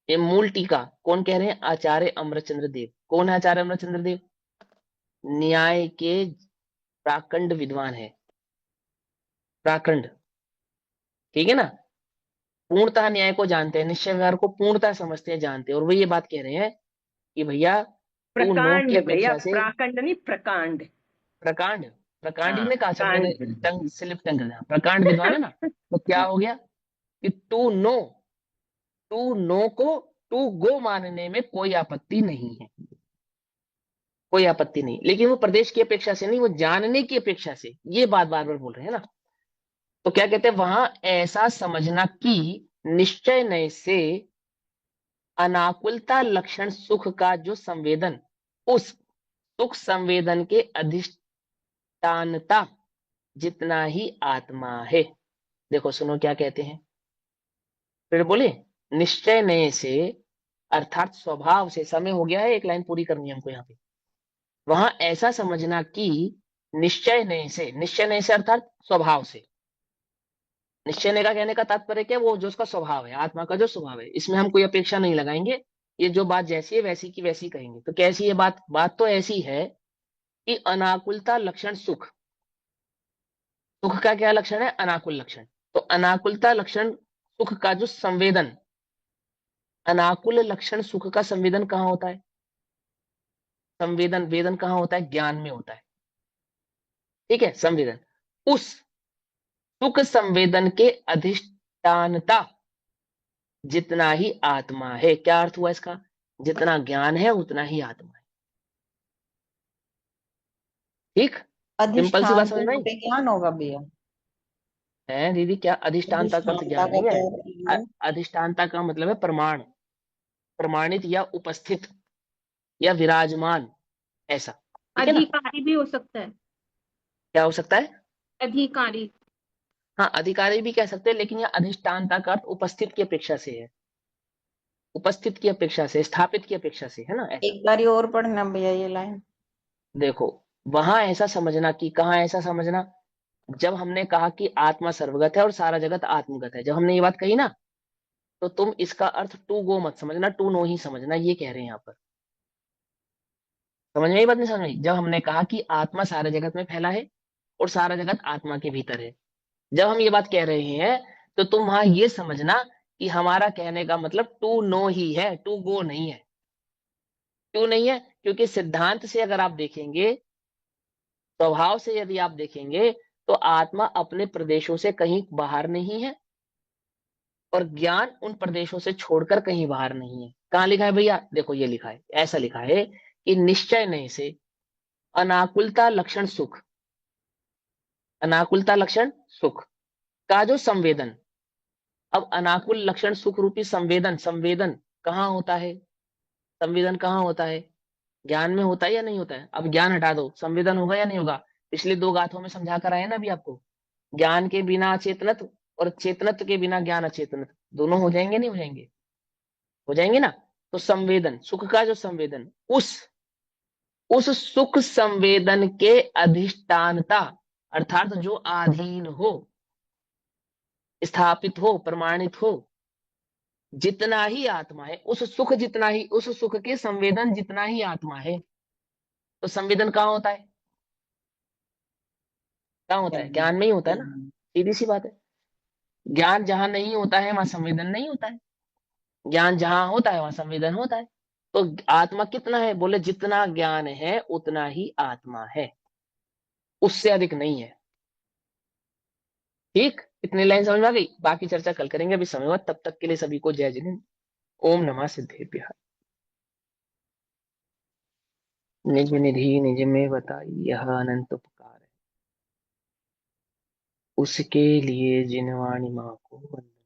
[SPEAKER 1] ये मूल टीका कौन कह रहे हैं? आचार्य अमरचंद्र देव। कौन है आचार्य अमरचंद्र देव? न्याय के प्राकंड विद्वान है, प्राकंड, ठीक है ना। पूर्णतः न्याय को जानते हैं, निश्चय व्यवहार को पूर्णतः समझते हैं, जानते हैं, और वो ये बात कह रहे हैं कि भैया तू नो की
[SPEAKER 7] प्रकांड भैया,
[SPEAKER 1] अपेक्षा से
[SPEAKER 7] प्राकंड नहीं प्रकांड।
[SPEAKER 1] प्रकांड, प्रकांड ही
[SPEAKER 7] हाँ
[SPEAKER 1] ने कहा अच्छा, मैंने
[SPEAKER 7] कांड।
[SPEAKER 1] टंग स्लिप टंग कर दिया। प्रकांड विद्वान है ना, तो क्या हो गया कि टू नो को टू गो मानने में कोई आपत्ति नहीं है, कोई आपत्ति नहीं, लेकिन वो प्रदेश की अपेक्षा से नहीं, वो जानने की अपेक्षा से ये बात बार बार बोल रहे हैं ना। तो क्या कहते हैं वहां? ऐसा समझना कि निश्चय नय से अनाकुलता लक्षण सुख का जो संवेदन, उस सुख संवेदन के अधिष्ठानता जितना ही आत्मा है। देखो सुनो क्या कहते हैं, फिर बोले निश्चय नय से अर्थात स्वभाव से। समय हो गया है, एक लाइन पूरी करनी है हमको यहाँ पे। वहां ऐसा समझना कि निश्चय नय से अर्थात स्वभाव से। निश्चय नय का कहने का तात्पर्य क्या? वो जो उसका स्वभाव है, आत्मा का जो स्वभाव है, इसमें हम कोई अपेक्षा नहीं लगाएंगे। ये जो बात जैसी है वैसी की वैसी कहेंगे। तो कैसी है बात? बात तो ऐसी है कि अनाकुलता लक्षण सुख, सुख का क्या लक्षण है? अनाकुल लक्षण। तो अनाकुलता लक्षण सुख का जो संवेदन, अनाकुल लक्षण सुख का संवेदन कहाँ होता है? संवेदन वेदन कहाँ होता है? ज्ञान में होता है, ठीक है। संवेदन, उस सुख संवेदन के अधिष्ठानता जितना ही आत्मा है। क्या अर्थ हुआ इसका? जितना ज्ञान है उतना ही आत्मा है। ठीक, सिंपल सी
[SPEAKER 3] अधिष्ठान
[SPEAKER 1] बात समझ
[SPEAKER 3] तो
[SPEAKER 1] में
[SPEAKER 3] यहाँ
[SPEAKER 1] आई
[SPEAKER 3] पे ज्ञान होगा भैया।
[SPEAKER 1] है दीदी? क्या अधिष्ठानता का अर्थ
[SPEAKER 3] अधिष्ठानता
[SPEAKER 1] ज्ञान
[SPEAKER 3] का
[SPEAKER 1] नहीं है?
[SPEAKER 3] कह रही हूँ।
[SPEAKER 1] अधिष्ठानता का मतलब है प्रमाण, प्रमाणित या उपस्थित या विराजमान, ऐसा, ठीक है ना।
[SPEAKER 6] अधिकारी भी हो सकता है।
[SPEAKER 1] क्या हो सकता है?
[SPEAKER 6] अधिकारी।
[SPEAKER 1] हाँ अधिकारी भी कह सकते हैं, लेकिन यह अधिष्ठानता का अर्थ उपस्थित की अपेक्षा से है, उपस्थित की अपेक्षा से, स्थापित की अपेक्षा से, है ना, ऐसा।
[SPEAKER 3] एक बारी और पढ़ना भैया ये लाइन।
[SPEAKER 1] देखो वहां ऐसा समझना कि, कहाँ ऐसा समझना? जब हमने कहा कि आत्मा सर्वगत है और सारा जगत आत्मगत है, जब हमने ये बात कही ना, तो तुम इसका अर्थ टू गो मत समझना, टू नो ही समझना, ये कह रहे हैं यहाँ पर। समझ में आई बात? नहीं समझ में आई? जब हमने कहा कि आत्मा सारे जगत में फैला है और सारा जगत आत्मा के भीतर है, जब हम ये बात कह रहे हैं, तो तुम वहां ये समझना कि हमारा कहने का मतलब टू नो ही है, टू गो नहीं है। क्यों नहीं है? क्योंकि सिद्धांत से अगर आप देखेंगे, स्वभाव से यदि आप देखेंगे, तो आत्मा अपने प्रदेशों से कहीं बाहर नहीं है और ज्ञान उन प्रदेशों से छोड़कर कहीं बाहर नहीं है। कहाँ लिखा है भैया? देखो ये लिखा है, ऐसा लिखा है कि निश्चय नहीं से अनाकुलता लक्षण सुख, अनाकुलता लक्षण सुख का जो संवेदन। अब अनाकुल लक्षण सुख रूपी संवेदन, संवेदन कहाँ होता है? संवेदन कहाँ होता है? ज्ञान में होता है या नहीं होता है? अब ज्ञान हटा दो, संवेदन होगा या नहीं होगा? पिछले दो गाथों में समझा कर आए ना अभी आपको। ज्ञान के बिना अचेतनत्व और चेतनत्व के बिना ज्ञान अचेतनत्व, दोनों हो जाएंगे नहीं हो जाएंगे? हो जाएंगे ना। तो संवेदन, सुख का जो संवेदन, उस सुख संवेदन के अधिष्ठानता अर्थात जो अधीन हो, स्थापित हो, प्रमाणित हो, जितना ही आत्मा है, उस सुख जितना ही, उस सुख के संवेदन जितना ही आत्मा है। तो संवेदन कहाँ होता है? कहाँ होता है? ज्ञान में ही होता है ना, सीधी सी बात है। ज्ञान जहां नहीं होता है वहां संवेदन नहीं होता है, ज्ञान जहां होता है वहां संवेदन होता है। तो आत्मा कितना है? बोले जितना ज्ञान है उतना ही आत्मा है, उससे अधिक नहीं है। ठीक, इतनी लाइन समझ में आ गई? बाकी चर्चा कल करेंगे, अभी समय हुआ। तब तक के लिए सभी को जय जिनेन्द्र। ओम नमः सिद्धेभ्यः। निज निधि निज में बताई यह अनंत उपकार है, उसके लिए जिनवाणी माँ को वंदना।